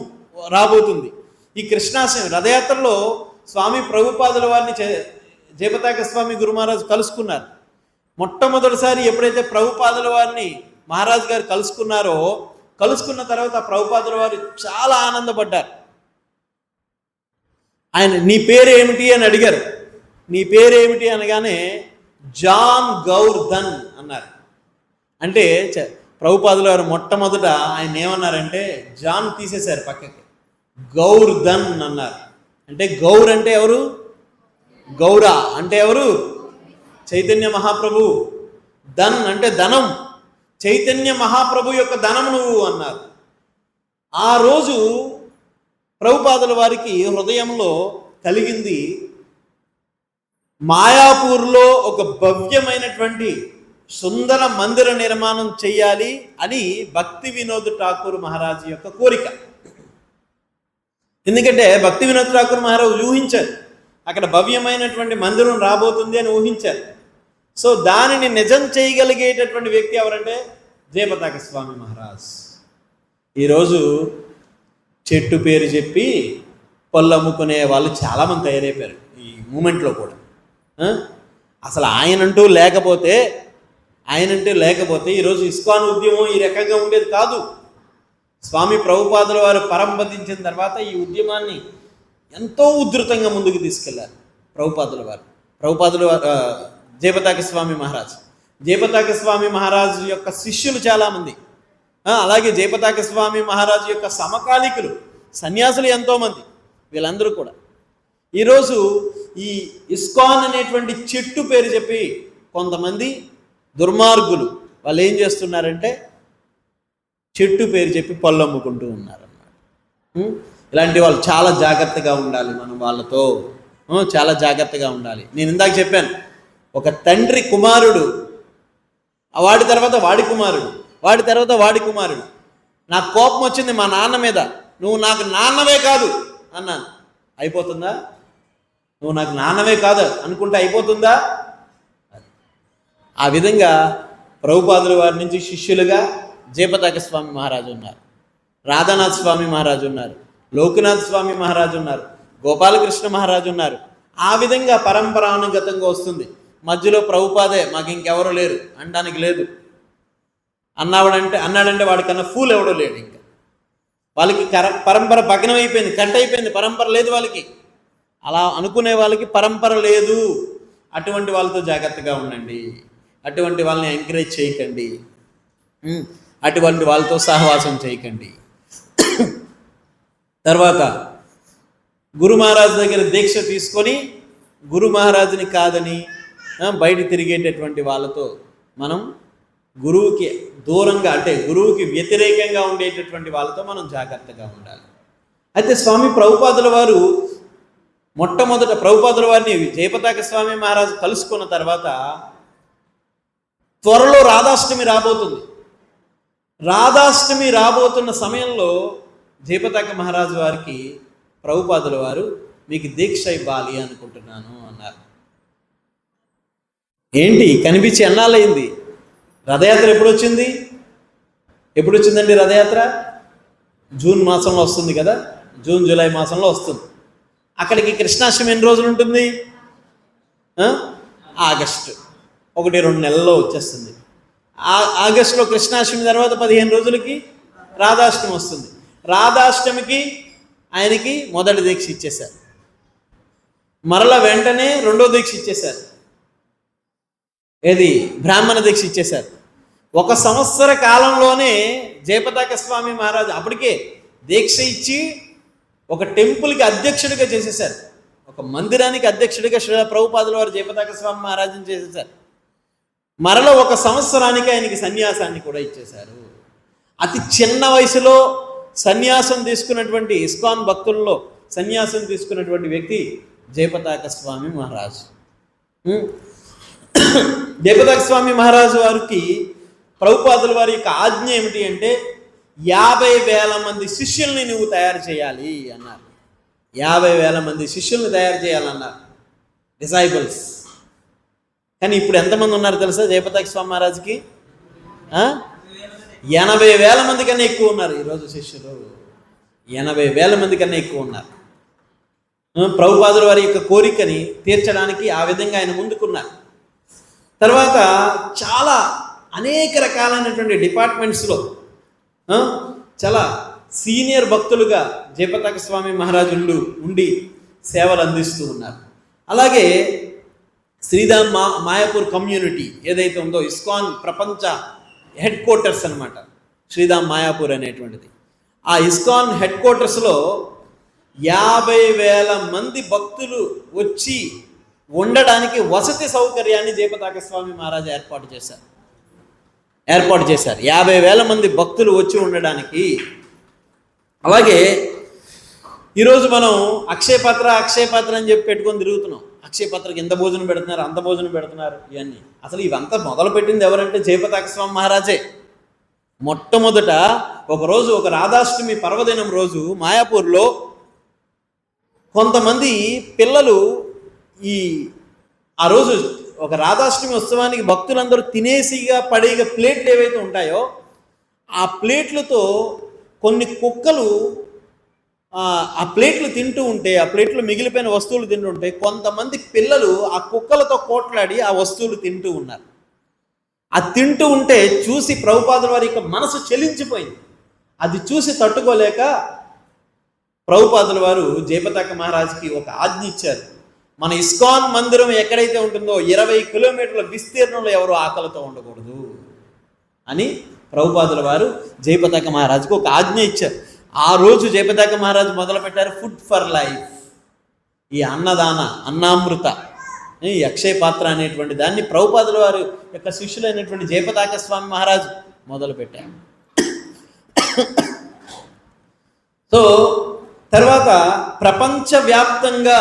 రాబోతుంది. ఈ కృష్ణాష్టమి రథయాత్రలో స్వామి ప్రభుపాదుల వారిని జయపతాక స్వామి గురు మహారాజ్ కలుసుకున్నారు. మొట్టమొదటిసారి ఎప్పుడైతే ప్రభుపాదుల వారిని మహారాజ్ గారు కలుసుకున్న తర్వాత ప్రభుపాదుల వారు చాలా ఆనందపడ్డారు. ఆయన నీ పేరు ఏమిటి అని అడిగారు. నీ పేరేమిటి అనగానే జాన్ గౌర్ధన్ అన్నారు. అంటే ప్రభుపాదుల వారు మొట్టమొదట ఆయన ఏమన్నారంటే జాన్ తీసేశారు పక్కకి, గౌర్ధన్ అన్నారు. అంటే గౌర్ అంటే ఎవరు? గౌర అంటే ఎవరు? చైతన్య మహాప్రభు. ధన్ అంటే ధనం, చైతన్య మహాప్రభు యొక్క ధనం నువ్వు అన్నారు. ఆ రోజు ప్రభుపాదుల వారికి హృదయంలో కలిగింది, మాయాపూర్లో ఒక భవ్యమైనటువంటి సుందర మందిర నిర్మాణం చెయ్యాలి అని భక్తి వినోద్ ఠాకూర్ మహారాజ్ యొక్క కోరిక. ఎందుకంటే భక్తి వినోద్ ఠాకూర్ మహారాజ్ ఊహించారు అక్కడ భవ్యమైనటువంటి మందిరం రాబోతుంది అని ఊహించారు. సో దానిని నిజం చేయగలిగేటటువంటి వ్యక్తి ఎవరంటే జయపతాక స్వామి మహారాజ్. ఈరోజు చెట్టు పేరు చెప్పి పళ్ళు అమ్ముకునే వాళ్ళు చాలామంది తయారైపోయారు ఈ మూమెంట్లో కూడా. అసలు ఆయనంటూ లేకపోతే ఈరోజు ఇస్కాన్ ఉద్యమం ఈ రకంగా ఉండేది కాదు. స్వామి ప్రభుపాదుల వారు పరంపదించిన తర్వాత ఈ ఉద్యమాన్ని ఎంతో ఉధృతంగా ముందుకు తీసుకెళ్లారు ప్రభుపాదుల వారు. జయపతాక స్వామి మహారాజు యొక్క శిష్యులు చాలామంది, అలాగే జయపతాక స్వామి మహారాజు యొక్క సమకాలీకులు సన్యాసులు ఎంతోమంది. వీళ్ళందరూ కూడా ఈరోజు ఈ ఇస్కాన్ అనేటువంటి చెట్టు పేరు చెప్పి కొంతమంది దుర్మార్గులు వాళ్ళు ఏం చేస్తున్నారంటే చెట్టు పేరు చెప్పి పళ్ళు అమ్ముకుంటూ ఉన్నారన్నమాట. ఇలాంటి వాళ్ళు చాలా జాగ్రత్తగా ఉండాలి. మనం వాళ్ళతో చాలా జాగ్రత్తగా ఉండాలి. నేను ఇందాక చెప్పాను, ఒక తండ్రి కుమారుడు, వాడి తర్వాత వాడి కుమారుడు, వాడి తర్వాత వాడి కుమారుడు. నాకు కోపం వచ్చింది మా నాన్న మీద, నువ్వు నాకు నాన్నవే కాదు అన్నాను. అయిపోతుందా? నువ్వు నాకు నాన్నవే కాదు అనుకుంటే అయిపోతుందా? ఆ విధంగా ప్రభుపాదుల వారి నుంచి శిష్యులుగా జయపతాక స్వామి మహారాజు ఉన్నారు, రాధానాథ్ స్వామి మహారాజు ఉన్నారు, లోకనాథ్ స్వామి మహారాజు ఉన్నారు, గోపాలకృష్ణ మహారాజు ఉన్నారు. ఆ విధంగా పరంపరానుగతంగా వస్తుంది. మధ్యలో ప్రభుపాదే మాకు ఇంకెవరూ లేరు అనడానికి లేదు. అన్నాడంటే వాడికన్నా ఫూల్ ఎవడో లేడు. ఇంకా వాళ్ళకి పరంపర భగ్నం అయిపోయింది, కట్ అయిపోయింది, పరంపర లేదు వాళ్ళకి. అలా అనుకునే వాళ్ళకి పరంపర లేదు. అటువంటి వాళ్ళతో జాగ్రత్తగా ఉండండి, అటువంటి వాళ్ళని ఎంకరేజ్ చేయకండి, అటువంటి వాళ్ళతో సహవాసం చేయకండి. తర్వాత గురు మహారాజు దగ్గర దీక్ష తీసుకొని గురు మహారాజుని కాదని బయట తిరిగేటటువంటి వాళ్ళతో మనం గురువుకి దూరంగా, అంటే గురువుకి వ్యతిరేకంగా ఉండేటటువంటి వాళ్ళతో మనం జాగ్రత్తగా ఉండాలి. అయితే స్వామి ప్రభుపాదుల వారు మొట్టమొదట ప్రభుపాదుల వారిని జయపతాక స్వామి మహారాజు కలుసుకున్న తర్వాత త్వరలో రాధాష్టమి రాబోతుంది. రాధాష్టమి రాబోతున్న సమయంలో జయపతాక మహారాజు వారికి ప్రభుపాదుల వారు మీకు దీక్ష ఇవ్వాలి అనుకుంటున్నాను అన్నారు. ఏంటి కనిపించి ఎన్నాళ్ళయింది? రథయాత్ర ఎప్పుడు వచ్చింది? ఎప్పుడు వచ్చిందండి రథయాత్ర? జూన్ మాసంలో వస్తుంది కదా, జూన్ జూలై మాసంలో వస్తుంది. అక్కడికి కృష్ణాష్టమి ఎన్ని రోజులు ఉంటుంది? ఆగస్టు 1-2 నెలల్లో వచ్చేస్తుంది. ఆగస్టులో కృష్ణాష్టమి తర్వాత 15 రోజులకి రాధాష్టమి వస్తుంది. రాధాష్టమికి ఆయనకి మొదటి దీక్ష ఇచ్చేశారు, మరలా వెంటనే రెండో దీక్ష ఇచ్చేశారు. ఏది? బ్రాహ్మణ దీక్ష ఇచ్చేశారు. 1 సంవత్సర కాలంలోనే జయపతాక స్వామి మహారాజు అప్పటికే దీక్ష ఇచ్చి ఒక టెంపుల్కి అధ్యక్షుడిగా చేసేశారు, ఒక మందిరానికి అధ్యక్షుడిగా శ్రీ ప్రభుపాదుల వారు జయపతాక స్వామి మహారాజుని చేసేశారు. మరల 1 సంవత్సరానికి ఆయనకి సన్యాసాన్ని కూడా ఇచ్చేశారు. అతి చిన్న వయసులో సన్యాసం తీసుకున్నటువంటి ఇస్కాన్ భక్తుల్లో సన్యాసం తీసుకున్నటువంటి వ్యక్తి జయపతాక స్వామి మహారాజు. జయపతాక స్వామి మహారాజు వారికి ప్రభుపాదుల వారి యొక్క ఆజ్ఞ ఏమిటి అంటే 50,000 మంది శిష్యుల్ని నువ్వు తయారు చేయాలి అన్నారు. 50,000 మంది శిష్యుల్ని తయారు చేయాలన్నారు, డిసైబుల్స్. కానీ ఇప్పుడు ఎంతమంది ఉన్నారు తెలుసా జయపతాక స్వామి మహారాజుకి? 80,000 మంది కన్నా ఎక్కువ ఉన్నారు ఈరోజు శిష్యులు. 80,000 మంది కన్నా ఎక్కువ ఉన్నారు. ప్రభుపాదుల వారి యొక్క కోరికని తీర్చడానికి ఆ విధంగా ఆయన ముందుకున్నారు. తర్వాత చాలా అనేక రకాలైనటువంటి డిపార్ట్మెంట్స్లో చాలా సీనియర్ భక్తులుగా జయపతాక స్వామి మహారాజులు ఉండి సేవలు అందిస్తూ ఉన్నారు. అలాగే శ్రీధామ్ మాయాపూర్ కమ్యూనిటీ ఏదైతే ఉందో, ఇస్కాన్ ప్రపంచ హెడ్ క్వార్టర్స్ అనమాట శ్రీధామ్ మాయాపూర్ అనేటువంటిది. ఆ ఇస్కాన్ హెడ్ క్వార్టర్స్లో 50,000 మంది భక్తులు వచ్చి ఉండడానికి వసతి సౌకర్యాన్ని జయపతాక స్వామి మహారాజు ఏర్పాటు చేశారు. 50,000 మంది భక్తులు వచ్చి ఉండడానికి. అలాగే ఈరోజు మనం అక్షయపాత్ర అని చెప్పి పెట్టుకొని తిరుగుతున్నాం. అక్షయపాత్రకి ఎంత భోజనం పెడుతున్నారు, అంత భోజనం పెడుతున్నారు, ఇవన్నీ. అసలు ఇవంతా మొదలు పెట్టింది ఎవరంటే జయపతాక స్వామి మహారాజే. మొట్టమొదట ఒకరోజు ఒక రాధాష్టమి పర్వదినం రోజు మాయాపూర్లో కొంతమంది పిల్లలు ఆ రోజు ఒక రాధాష్టమి ఉత్సవానికి భక్తులందరూ తినేసిగా పడేగా ప్లేట్లు ఏవైతే ఉంటాయో ఆ ప్లేట్లతో కొన్ని కుక్కలు ఆ ప్లేట్లు తింటూ ఉంటే, ఆ ప్లేట్లు మిగిలిపోయిన వస్తువులు తింటుంటే కొంతమంది పిల్లలు ఆ కుక్కలతో కోట్లాడి ఆ వస్తువులు తింటూ ఉన్నారు. ఆ తింటూ ఉంటే చూసి ప్రభుపాదుల వారి యొక్క మనసు చెలించిపోయింది. అది చూసి తట్టుకోలేక ప్రభుపాదుల వారు జయపతాక మహారాజుకి ఒక ఆజ్ఞ ఇచ్చారు. మన ఇస్కాన్ మందిరం ఎక్కడైతే ఉంటుందో 20 కిలోమీటర్ల విస్తీర్ణంలో ఎవరు ఆకలితో ఉండకూడదు అని ప్రభుపాదుల వారు జయపతాక మహారాజుకు ఒక ఆజ్ఞ ఇచ్చారు. ఆ రోజు జయపతాక మహారాజు మొదలుపెట్టారు ఫుడ్ ఫర్ లైఫ్, ఈ అన్నదాన అన్నామృత, ఈ అక్షయ పాత్ర అనేటువంటి దాన్ని ప్రభుపాదుల వారు యొక్క శిష్యులైనటువంటి జయపతాక స్వామి మహారాజు మొదలుపెట్టారు. సో తర్వాత ప్రపంచవ్యాప్తంగా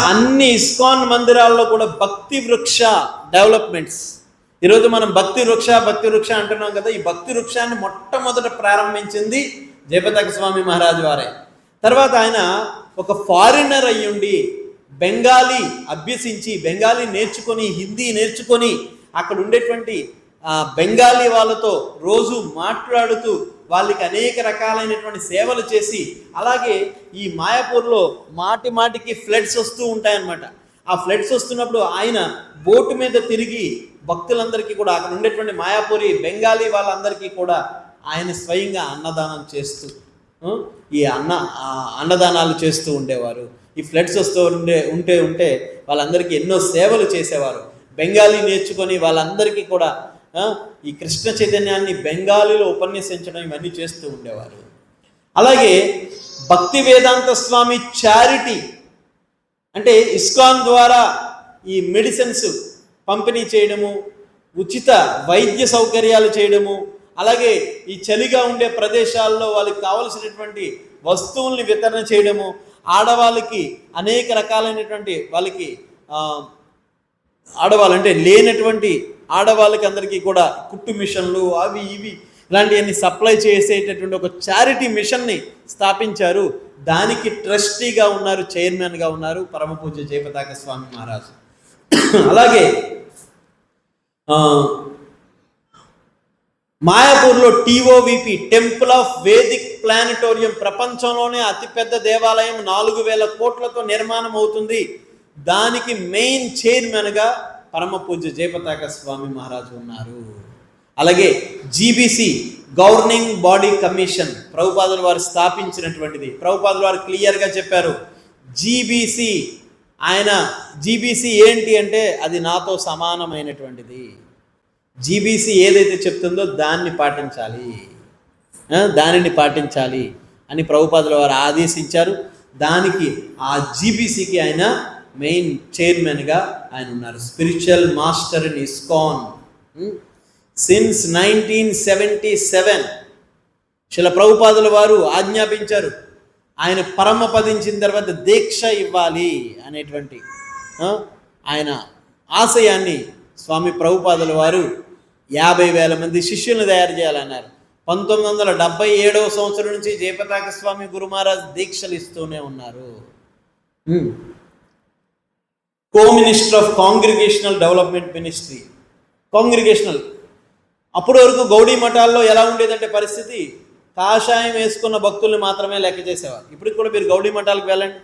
అన్ని ఇస్కాన్ మందిరాల్లో కూడా భక్తి వృక్ష డెవలప్మెంట్స్. ఈరోజు మనం భక్తి వృక్ష అంటున్నాం కదా. ఈ భక్తి వృక్షాన్ని మొట్టమొదట ప్రారంభించింది జయపతాక స్వామి మహారాజు వారే. తర్వాత ఆయన ఒక ఫారినర్ అయ్యుండి బెంగాలీ అభ్యసించి, బెంగాలీ నేర్చుకొని, హిందీ నేర్చుకొని అక్కడ ఉండేటువంటి బెంగాలీ వాళ్ళతో రోజు మాట్లాడుతూ వాళ్ళకి అనేక రకాలైనటువంటి సేవలు చేసి, అలాగే ఈ మాయాపూర్లో మాటికి ఫ్లడ్స్ వస్తూ ఉంటాయన్నమాట. ఆ ఫ్లడ్స్ వస్తున్నప్పుడు ఆయన బోటు మీద తిరిగి భక్తులందరికీ కూడా, అక్కడ ఉండేటువంటి మాయాపూరి బెంగాలీ వాళ్ళందరికీ కూడా ఆయన స్వయంగా అన్నదానం చేస్తూ ఈ అన్నదానాలు చేస్తూ ఉండేవారు. ఈ ఫ్లడ్స్ వస్తూ ఉంటే వాళ్ళందరికీ ఎన్నో సేవలు చేసేవారు. బెంగాలీ నేర్చుకొని వాళ్ళందరికీ కూడా ఈ కృష్ణ చైతన్యాన్ని బెంగాలీలో ఉపన్యసించడం ఇవన్నీ చేస్తూ ఉండేవారు. అలాగే భక్తి వేదాంత స్వామి చారిటీ అంటే ఇస్కాన్ ద్వారా ఈ మెడిసిన్స్ పంపిణీ చేయడము, ఉచిత వైద్య సౌకర్యాలు చేయడము, అలాగే ఈ చలిగా ఉండే ప్రదేశాల్లో వాళ్ళకి కావలసినటువంటి వస్తువుల్ని వితరణ చేయడము, ఆడవాళ్ళకి అనేక రకాలైనటువంటి వాళ్ళకి ఆడవాళ్ళు అంటే లేనటువంటి ఆడవాళ్ళకి అందరికీ కూడా కుట్టు మిషన్లు అవి ఇవి ఇలాంటివన్నీ సప్లై చేసేటటువంటి ఒక చారిటీ మిషన్ని స్థాపించారు. దానికి ట్రస్టీగా ఉన్నారు, చైర్మన్గా ఉన్నారు పరమ పూజ్య జయపతాక స్వామి మహారాజు. అలాగే మాయాపూర్లో TOVP temple of Vedic planetarium, ప్రపంచంలోనే అతిపెద్ద దేవాలయం 4000 కోట్లతో నిర్మాణం అవుతుంది. దానికి మెయిన్ చైర్మన్గా పరమ పూజ్య జయపతాక స్వామి మహారాజు ఉన్నారు. అలాగే GBC గవర్నింగ్ బాడీ కమిషన్ ప్రభుపాదుల వారు స్థాపించినటువంటిది. ప్రభుపాదుల వారు క్లియర్గా చెప్పారు, GBC ఏంటి అంటే అది నాతో సమానమైనటువంటిది. GBC ఏదైతే చెప్తుందో దానిని పాటించాలి అని ప్రభుపాదుల వారు ఆదేశించారు. దానికి ఆ GBCకి ఆయన మెయిన్ చైర్మన్గా ఆయన ఉన్నారు. Spiritual master in ISKCON since 1977 శిల ప్రభుపాదుల వారు ఆజ్ఞాపించారు, ఆయన పరమపదించిన తర్వాత దీక్ష ఇవ్వాలి అనేటువంటి ఆయన ఆశయాన్ని స్వామి ప్రభుపాదుల వారు 50,000 మంది శిష్యులను తయారు చేయాలన్నారు. 1977వ సంవత్సరం నుంచి జయపతాక స్వామి గురు మహారాజ్ దీక్షలు ఇస్తూనే ఉన్నారు. Co-minister of congregational development ministry. Congregational అప్పటి వరకు గౌడీ మఠాల్లో ఎలా ఉండేదంటే పరిస్థితి, కాషాయం వేసుకున్న భక్తుల్ని మాత్రమే లెక్క చేసేవారు. ఇప్పటికి కూడా మీరు గౌడీ మఠాలకు వెళ్ళండి,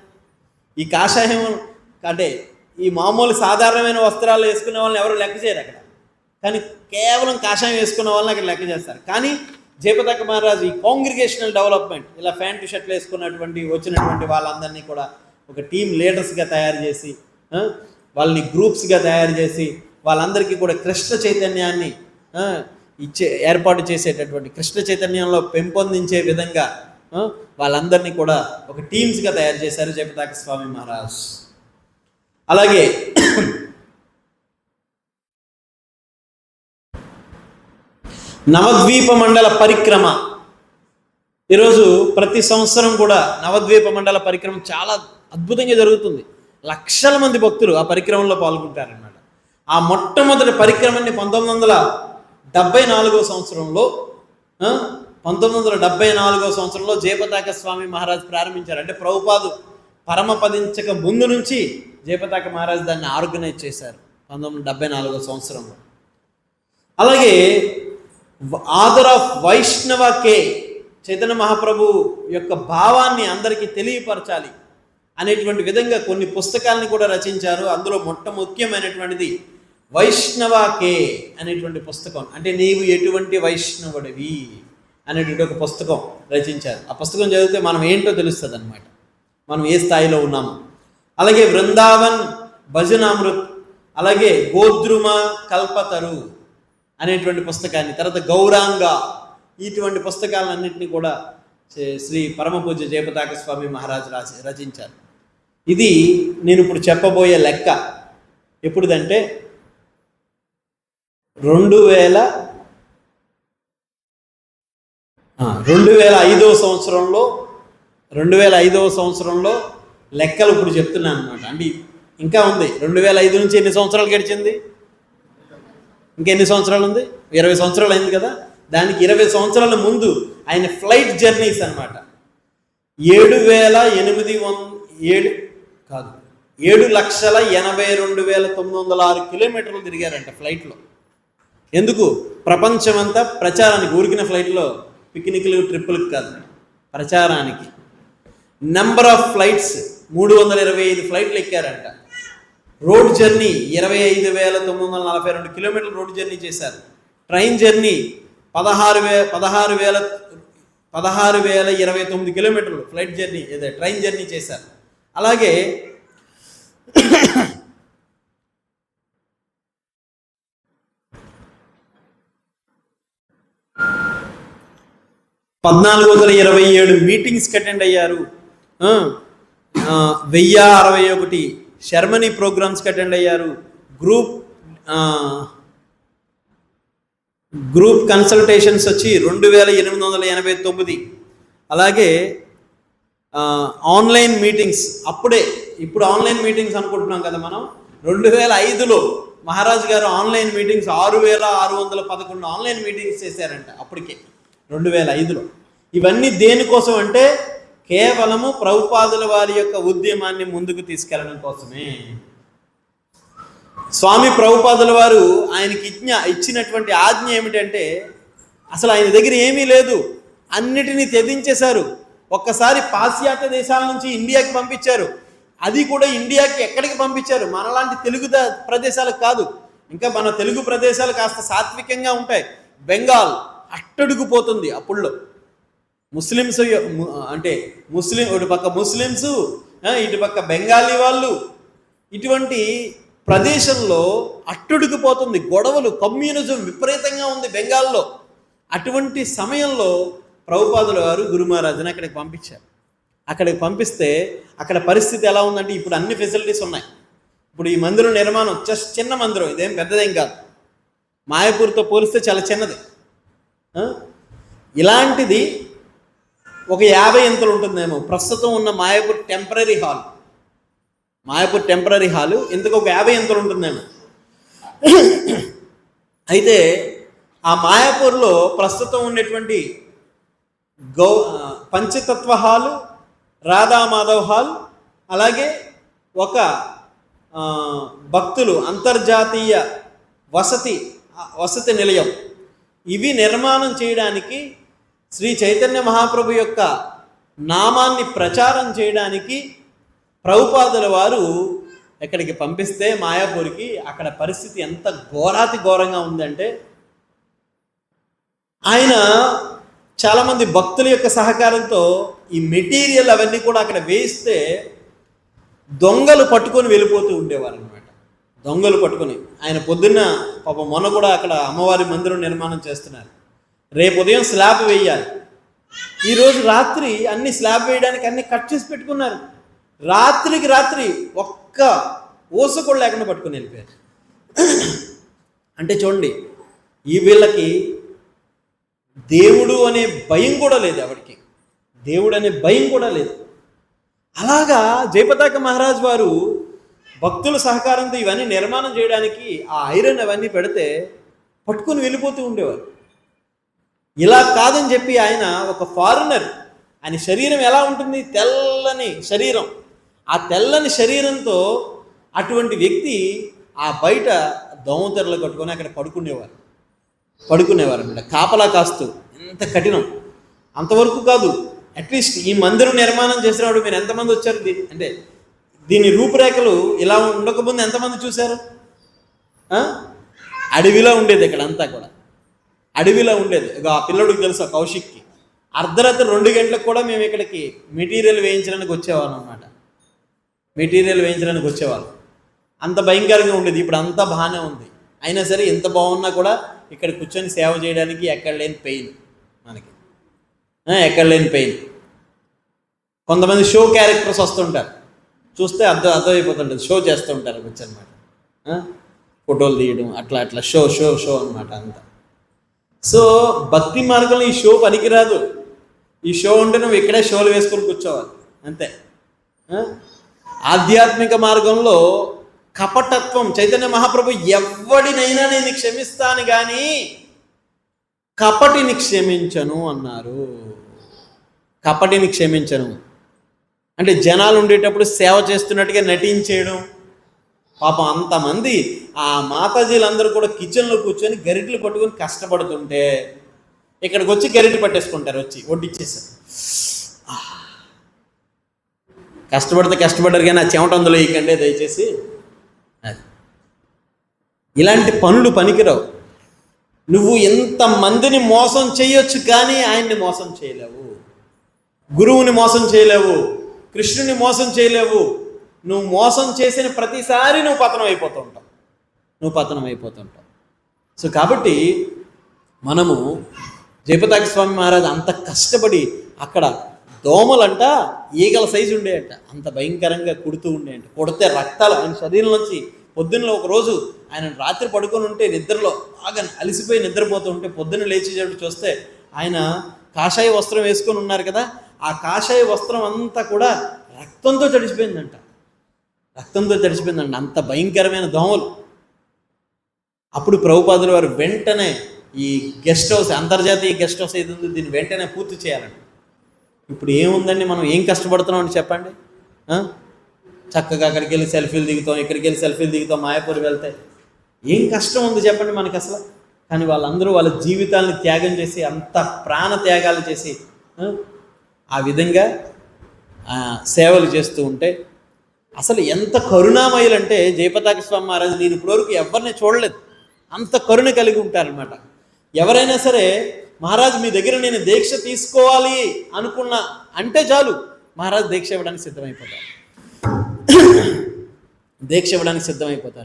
ఈ కాషాయం అంటే ఈ మామూలు సాధారణమైన వస్త్రాలు వేసుకునే వాళ్ళని ఎవరు లెక్క చేయరు అక్కడ, కానీ కేవలం కాషాయం వేసుకున్న వాళ్ళని అక్కడ లెక్క చేస్తారు. కానీ జయపతాక మహారాజు ఈ కాంగ్రిగేషనల్ డెవలప్మెంట్ ఇలా ప్యాంటు షర్ట్లు వచ్చినటువంటి వాళ్ళందరినీ కూడా ఒక టీం లీడర్స్గా తయారు చేసి, వాళ్ళని గ్రూప్స్గా తయారు చేసి, వాళ్ళందరికీ కూడా కృష్ణ చైతన్యాన్ని ఏర్పాటు చేసేటటువంటి, కృష్ణ చైతన్యంలో పెంపొందించే విధంగా వాళ్ళందరినీ కూడా ఒక టీమ్స్గా తయారు చేశారు జయపతాక స్వామి మహారాజ్. అలాగే నవద్వీప మండల పరిక్రమ, ఈరోజు ప్రతి సంవత్సరం కూడా నవద్వీప మండల పరిక్రమ చాలా అద్భుతంగా జరుగుతుంది. లక్షల మంది భక్తులు ఆ పరిక్రమలో పాల్గొంటారన్నమాట. ఆ మొట్టమొదటి పరిక్రమని 1974వ సంవత్సరంలో జయపతాక స్వామి మహారాజ్ ప్రారంభించారు. అంటే ప్రభుపాదు పరమపదించక ముందు నుంచి జయపతాక మహారాజ్ దాన్ని ఆర్గనైజ్ చేశారు 1974వ సంవత్సరంలో. అలాగే ఆదర్ ఆఫ్ వైష్ణవ కే, చైతన్య మహాప్రభు యొక్క భావాన్ని అందరికీ తెలియపరచాలి అనేటువంటి విధంగా కొన్ని పుస్తకాలని కూడా రచించారు. అందులో ముఖ్యమైనటువంటిది వైష్ణవ కే అనేటువంటి పుస్తకం. అంటే నీవు ఎటువంటి వైష్ణవుడివి అనేటువంటి ఒక పుస్తకం రచించారు. ఆ పుస్తకం చదివితే మనం ఏంటో తెలుస్తుంది అన్నమాట, మనం ఏ స్థాయిలో ఉన్నాము. అలాగే వృందావన్ భజనామృత్, అలాగే గోద్రుమ కల్పతరు అనేటువంటి పుస్తకాన్ని, తర్వాత గౌరాంగ, ఇటువంటి పుస్తకాలన్నింటినీ కూడా శ్రీ పరమ పూజ్య జయపతాక స్వామి మహారాజ్ రచించారు. ఇది నేను ఇప్పుడు చెప్పబోయే లెక్క ఎప్పుడుదంటే 2005వ సంవత్సరంలో లెక్కలు ఇప్పుడు చెప్తున్నాను అనమాట. అంటే ఇంకా ఉంది, 2005 నుంచి ఎన్ని సంవత్సరాలు గడిచింది, ఇంకెన్ని సంవత్సరాలు ఉంది, 20 సంవత్సరాలు అయింది కదా. దానికి 20 సంవత్సరాల ముందు ఆయన ఫ్లైట్ జర్నీస్ అనమాట 7,82,906 కిలోమీటర్లు తిరిగారంట ఫ్లైట్లో. ఎందుకు? ప్రపంచమంతా ప్రచారానికి, ఊరికిన ఫ్లైట్లో పిక్నిక్లు ట్రిప్పులకు కాదు, ప్రచారానికి. నెంబర్ ఆఫ్ ఫ్లైట్స్ 325 ఫ్లైట్లు ఎక్కారంట. రోడ్ జర్నీ 25,942 కిలోమీటర్లు రోడ్ జర్నీ చేశారు. ట్రైన్ జర్నీ 16,029 కిలోమీటర్లు ఫ్లైట్ జర్నీ ట్రైన్ జర్నీ చేశారు. అలాగే 1427 మీటింగ్స్కి అటెండ్ అయ్యారు. 1061 శర్మనీ ప్రోగ్రామ్స్కి అటెండ్ అయ్యారు. గ్రూప్ కన్సల్టేషన్స్ వచ్చి 2,889. అలాగే ఆన్లైన్ మీటింగ్స్ అప్పుడే, ఇప్పుడు ఆన్లైన్ మీటింగ్స్ అనుకుంటున్నాం కదా మనం. 2005లో మహారాజు గారు ఆన్లైన్ మీటింగ్స్ 6611 ఆన్లైన్ మీటింగ్స్ చేశారంట అప్పటికే 2005లో. ఇవన్నీ దేనికోసం అంటే కేవలము ప్రభుపాదుల వారి యొక్క ఉద్యమాన్ని ముందుకు తీసుకెళ్ళడం కోసమే. స్వామి ప్రభుపాదుల వారు ఆయనకి ఇచ్చినటువంటి ఆజ్ఞ ఏమిటంటే, అసలు ఆయన దగ్గర ఏమీ లేదు, అన్నిటినీ త్యజించేశారు. ఒక్కసారి పాశ్చాత్య దేశాల నుంచి ఇండియాకి పంపించారు. అది కూడా ఇండియాకి ఎక్కడికి పంపించారు? మనలాంటి తెలుగు ప్రదేశాలకు కాదు. ఇంకా మన తెలుగు ప్రదేశాలు కాస్త సాత్వికంగా ఉంటాయి. బెంగాల్ అట్టడుగుపోతుంది అప్పుల్లో. ముస్లిమ్స్ అంటే ఇటు పక్క ముస్లిమ్స్, ఇటు పక్క బెంగాలీ వాళ్ళు, ఇటువంటి ప్రదేశంలో అట్టడుగుపోతుంది. గొడవలు, కమ్యూనిజం విపరీతంగా ఉంది బెంగాల్లో. అటువంటి సమయంలో ప్రభుపాదుల వారు గురు మహారాజుని అక్కడికి పంపించారు. అక్కడికి పంపిస్తే అక్కడ పరిస్థితి ఎలా ఉందంటే, ఇప్పుడు అన్ని ఫెసిలిటీస్ ఉన్నాయి. ఇప్పుడు ఈ మందిరం నిర్మాణం జస్ట్ చిన్న మందిరం, ఇదేం పెద్దదేం కాదు. మాయాపూర్తో పోలిస్తే చాలా చిన్నది. ఇలాంటిది ఒక 50 అంతలు ఉంటుందేమో ప్రస్తుతం ఉన్న మాయాపూర్ టెంపరీ హాలు ఇంతకు ఒక 50 అంతలు ఉంటుందేమో. అయితే ఆ మాయాపూర్లో ప్రస్తుతం ఉన్నటువంటి పంచతత్వ హాలు, రాధామాధవ్ హాల్, అలాగే ఒక భక్తులు అంతర్జాతీయ వసతి నిలయం, ఇవి నిర్మాణం చేయడానికి శ్రీ చైతన్య మహాప్రభు యొక్క నామాన్ని ప్రచారం చేయడానికి ప్రభుపాదుల వారు ఎక్కడికి పంపిస్తే మాయాపూర్కి, అక్కడ పరిస్థితి ఎంత ఘోరాతి ఘోరంగా ఉందంటే, ఆయన చాలామంది భక్తుల యొక్క సహకారంతో ఈ మెటీరియల్ అవన్నీ కూడా అక్కడ వేయిస్తే దొంగలు పట్టుకొని వెళ్ళిపోతూ ఉండేవారు అనమాట. దొంగలు పట్టుకొని ఆయన పొద్దున్న పాపం మొన్న కూడా అక్కడ అమ్మవారి మందిరం నిర్మాణం చేస్తున్నారు. రేపు ఉదయం స్లాబ్ వేయాలి. ఈరోజు రాత్రి అన్ని స్లాబ్ వేయడానికి అన్ని కట్ చేసి పెట్టుకున్నారు. రాత్రికి రాత్రి ఒక్క ఊస కూడా లేకుండా పట్టుకొని వెళ్ళిపోయారు. అంటే చూడండి, వీళ్ళకి దేవుడు అనే భయం కూడా లేదు. ఎవరికి దేవుడు అనే భయం కూడా లేదు. అలాగా జయపతాక మహారాజ్ వారు భక్తుల సహకారంతో ఇవన్నీ నిర్మాణం చేయడానికి ఆ ఐరన్ అవన్నీ పెడితే పట్టుకొని వెళ్ళిపోతూ ఉండేవారు. ఇలా కాదని చెప్పి ఆయన ఒక ఫారినర్, ఆయన శరీరం ఎలా ఉంటుంది? తెల్లని శరీరం. ఆ తెల్లని శరీరంతో అటువంటి వ్యక్తి ఆ బయట దోమతెరలు కట్టుకొని అక్కడ పడుకునేవారు అన్నమాట, కాపలా కాస్తూ. ఎంత కఠినం! అంతవరకు కాదు, అట్లీస్ట్ ఈ మందిరం నిర్మాణం చేసినప్పుడు మీరు ఎంతమంది వచ్చారు? అంటే దీని రూపురేఖలు ఇలా ఉండకముందు ఎంతమంది చూశారు? అడవిలో ఉండేది, ఇక్కడ అంతా కూడా అడవిలో ఉండేది. ఆ పిల్లడికి తెలుసు, కౌశిక్కి. అర్ధరాత్రి 2 గంటలకు కూడా మేము ఇక్కడికి మెటీరియల్ వేయించడానికి వచ్చేవాళ్ళం అన్నమాట. అంత భయంకరంగా ఉండేది. ఇప్పుడు అంతా బాగానే ఉంది. అయినా సరే ఎంత బాగున్నా కూడా ఇక్కడ కూర్చొని సేవ చేయడానికి ఎక్కడ లేని పెయిన్ మనకి, కొంతమంది షో క్యారెక్టర్స్ వస్తుంటారు, చూస్తే అర్థమైపోతుంటుంది. షో చేస్తూ ఉంటారు కూర్చొనమాట, ఫోటోలు తీయడం, అట్లా షో అనమాట అంతా. సో భక్తి మార్గంలో ఈ షో పనికిరాదు. ఈ షో ఉంటే నువ్వు ఇక్కడే షోలు వేసుకొని కూర్చోవాలి అంతే. ఆధ్యాత్మిక మార్గంలో కపటత్వం, చైతన్య మహాప్రభు ఎవడినైనా నేను క్షమిస్తాను కానీ కపటిని క్షమించను అన్నారు. కపటిని క్షమించను అంటే జనాలు ఉండేటప్పుడు సేవ చేస్తున్నట్టుగా నటించేయడం. పాపం అంతమంది ఆ మాతాజీలందరూ కూడా కిచెన్లో కూర్చొని గరిటెలు పట్టుకొని కష్టపడుతుంటే ఇక్కడికి వచ్చి గరిటె పట్టేసుకుంటారు, వచ్చి వడ్డిచ్చేసారు. కష్టపడ్డారు కానీ ఆ చెమట అందులో వేయకండి దయచేసి. అది ఇలాంటి పనులు పనికిరావు. నువ్వు ఎంతమందిని మోసం చేయొచ్చు కానీ ఆయన్ని మోసం చేయలేవు, గురువుని మోసం చేయలేవు, కృష్ణుని మోసం చేయలేవు. నువ్వు మోసం చేసిన ప్రతిసారి నువ్వు పతనం అయిపోతూ ఉంటావు. సో కాబట్టి మనము జయపతాక స్వామి మహారాజ్ అంత కష్టపడి అక్కడ దోమలంట ఈగల సైజు ఉండేయంట, అంత భయంకరంగా కుడుతూ ఉండేయంట. కుడితే రక్తాలు ఆయన శరీరం నుంచి. పొద్దున్నలో ఒకరోజు ఆయన రాత్రి పడుకొని ఉంటే నిద్రలో బాగా అలిసిపోయి నిద్రపోతూ ఉంటే పొద్దున్న లేచేటప్పుడు చూస్తే ఆయన కాషాయ వస్త్రం వేసుకొని ఉన్నారు కదా, ఆ కాషాయ వస్త్రం అంతా కూడా రక్తంతో తడిసిపోయిందంట. అంత భయంకరమైన దోమలు. అప్పుడు ప్రభుపాదుల వారు వెంటనే ఈ గెస్ట్ హౌస్, అంతర్జాతీయ గెస్ట్ హౌస్ ఏది ఉందో దీన్ని వెంటనే పూర్తి చేయాలండి. ఇప్పుడు ఏముందండి, మనం ఏం కష్టపడుతున్నాం అని చెప్పండి. చక్కగా అక్కడికి వెళ్ళి సెల్ఫీలు దిగుతాం, ఇక్కడికి వెళ్ళి సెల్ఫీలు దిగుతాం, మాయాపూర్ వెళ్తే ఏం కష్టం ఉంది చెప్పండి మనకి అసలు. కానీ వాళ్ళందరూ వాళ్ళ జీవితాలను త్యాగం చేసి, అంత ప్రాణ త్యాగాలు చేసి ఆ విధంగా సేవలు చేస్తూ ఉంటే అసలు ఎంత కరుణామయులంటే జయపతాక స్వామి మహారాజు, నేను ఇప్పటివరకు ఎవరిని చూడలేదు, అంత కరుణ కలిగి ఉంటారనమాట. ఎవరైనా సరే మహారాజు మీ దగ్గర నేను దీక్ష తీసుకోవాలి అనుకున్నా అంటే చాలు మహారాజు దీక్ష ఇవ్వడానికి సిద్ధమైపోతారు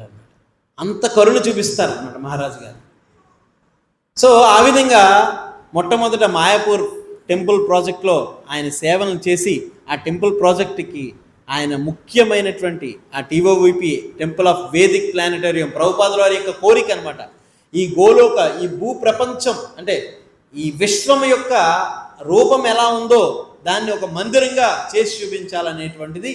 అన్నమాట. అంత కరుణ చూపిస్తారు అన్నమాట మహారాజు గారు. సో ఆ విధంగా మొట్టమొదట మాయాపూర్ టెంపుల్ ప్రాజెక్ట్లో ఆయన సేవలను చేసి, ఆ టెంపుల్ ప్రాజెక్టుకి ఆయన ముఖ్యమైనటువంటి ఆ TOVP temple of Vedic planetarium ప్రభుపాదుల వారి యొక్క కోరిక అనమాట. ఈ గోలోక, ఈ భూప్రపంచం అంటే ఈ విశ్వం యొక్క రూపం ఎలా ఉందో దాన్ని ఒక మందిరంగా చేసి చూపించాలనేటువంటిది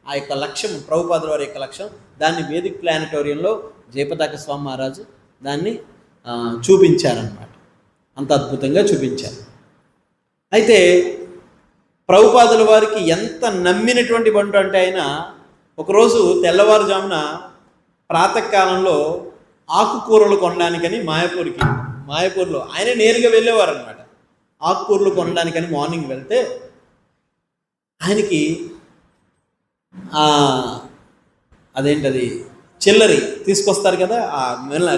ఆ యొక్క లక్ష్యం, ప్రభుపాదుల వారి యొక్క లక్ష్యం. దాన్ని వేదిక్ ప్లానెటోరియంలో జయపతాక స్వామి మహారాజు దాన్ని చూపించారన్నమాట. అంత అద్భుతంగా చూపించారు. అయితే ప్రభుపాదుల వారికి ఎంత నమ్మినటువంటి బంటు అంటే ఆయన ఒకరోజు తెల్లవారుజామున ప్రాతకాలంలో ఆకుకూరలు కొనడానికని మాయాపూర్లో ఆయన నేరుగా వెళ్ళేవారు అనమాట. ఆకుకూరలు కొనడానికని మార్నింగ్ వెళ్తే ఆయనకి అదేంటది చిల్లరి తీసుకొస్తారు కదా,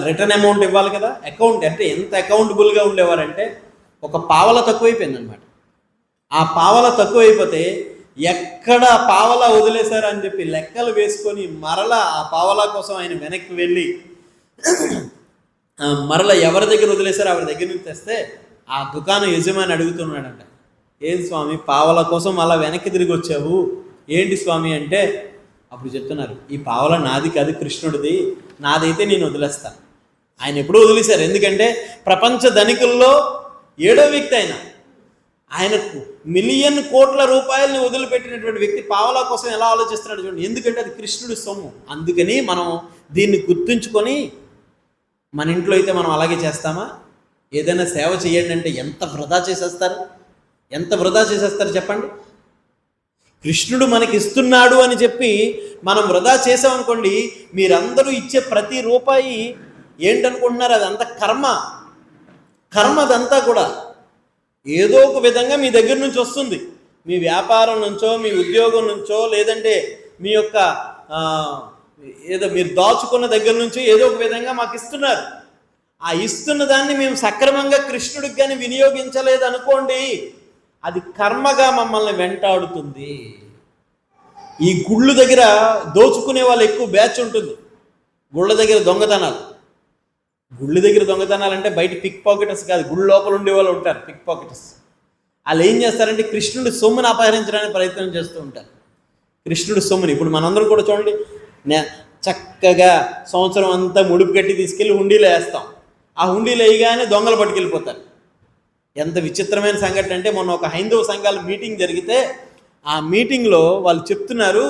రిటర్న్ అమౌంట్ ఇవ్వాలి కదా, అకౌంట్ అంటే ఎంత అకౌంటబుల్గా ఉండేవారంటే ఒక పావల తక్కువైపోయింది అనమాట. ఆ పావల తక్కువైపోతే ఎక్కడ పావలా వదిలేశారు అని చెప్పి లెక్కలు వేసుకొని మరలా ఆ పావలా కోసం ఆయన వెనక్కి వెళ్ళి మరలా ఎవరి దగ్గర వదిలేశారో ఆవిడ దగ్గర నుంచి తెస్తే ఆ దుకాణం యజమాని అడుగుతున్నాడంట, ఏంటి స్వామి పావల కోసం అలా వెనక్కి తిరిగి వచ్చావు, ఏంటి స్వామి అంటే అప్పుడు చెప్తున్నారు, ఈ పావల నాది కాదు కృష్ణుడిది, నాదైతే నేను వదిలేస్తాను. ఆయన ఎప్పుడూ వదిలేశారు. ఎందుకంటే ప్రపంచ ధనికుల్లో 7వ వ్యక్తి ఆయనకు మిలియన్ కోట్ల రూపాయలని వదిలిపెట్టినటువంటి వ్యక్తి పావలా కోసం ఎలా ఆలోచిస్తున్నాడు చూడండి. ఎందుకంటే అది కృష్ణుడి సొమ్ము. అందుకని మనం దీన్ని గుర్తుంచుకొని మన ఇంట్లో అయితే మనం అలాగే చేస్తామా? ఏదైనా సేవ చేయండి అంటే ఎంత వృధా చేసేస్తారు చెప్పండి. కృష్ణుడు మనకి ఇస్తున్నాడు అని చెప్పి మనం వృధా చేసామనుకోండి, మీరందరూ ఇచ్చే ప్రతి రూపాయి ఏంటనుకుంటున్నారు? అదంతా కర్మ అదంతా కూడా ఏదో ఒక విధంగా మీ దగ్గర నుంచి వస్తుంది. మీ వ్యాపారం నుంచో, మీ ఉద్యోగం నుంచో, లేదంటే మీ యొక్క ఏదో మీరు దాచుకున్న దగ్గర నుంచి ఏదో ఒక విధంగా మాకు ఇస్తున్నారు. ఆ ఇస్తున్న దాన్ని మేము సక్రమంగా కృష్ణుడికి కానీ వినియోగించలేదు అనుకోండి, అది కర్మగా మమ్మల్ని వెంటాడుతుంది. ఈ గుళ్ళు దగ్గర దోచుకునే వాళ్ళు ఎక్కువ బ్యాచ్ ఉంటుంది. గుళ్ళ దగ్గర దొంగతనాలు అంటే బయట పిక్ పాకెటర్స్ కాదు, గుళ్ళ లోపల ఉండే వాళ్ళు ఉంటారు పిక్ పాకెటర్స్. వాళ్ళు ఏం చేస్తారంటే కృష్ణుడి సొమ్ముని అపహరించడానికి ప్రయత్నం చేస్తూ ఉంటారు. కృష్ణుడి సొమ్ముని ఇప్పుడు మనందరం కూడా చూడండి, చక్కగా సంవత్సరం అంతా ముడుపు కట్టి తీసుకెళ్ళి హుండీలో వేస్తాం. ఆ హుండీలో వేయగానే దొంగలు పట్టుకెళ్ళిపోతారు. ఎంత విచిత్రమైన సంఘటన అంటే, మొన్న ఒక హైందవ సంఘాల మీటింగ్ జరిగితే ఆ మీటింగ్లో వాళ్ళు చెప్తున్నారు,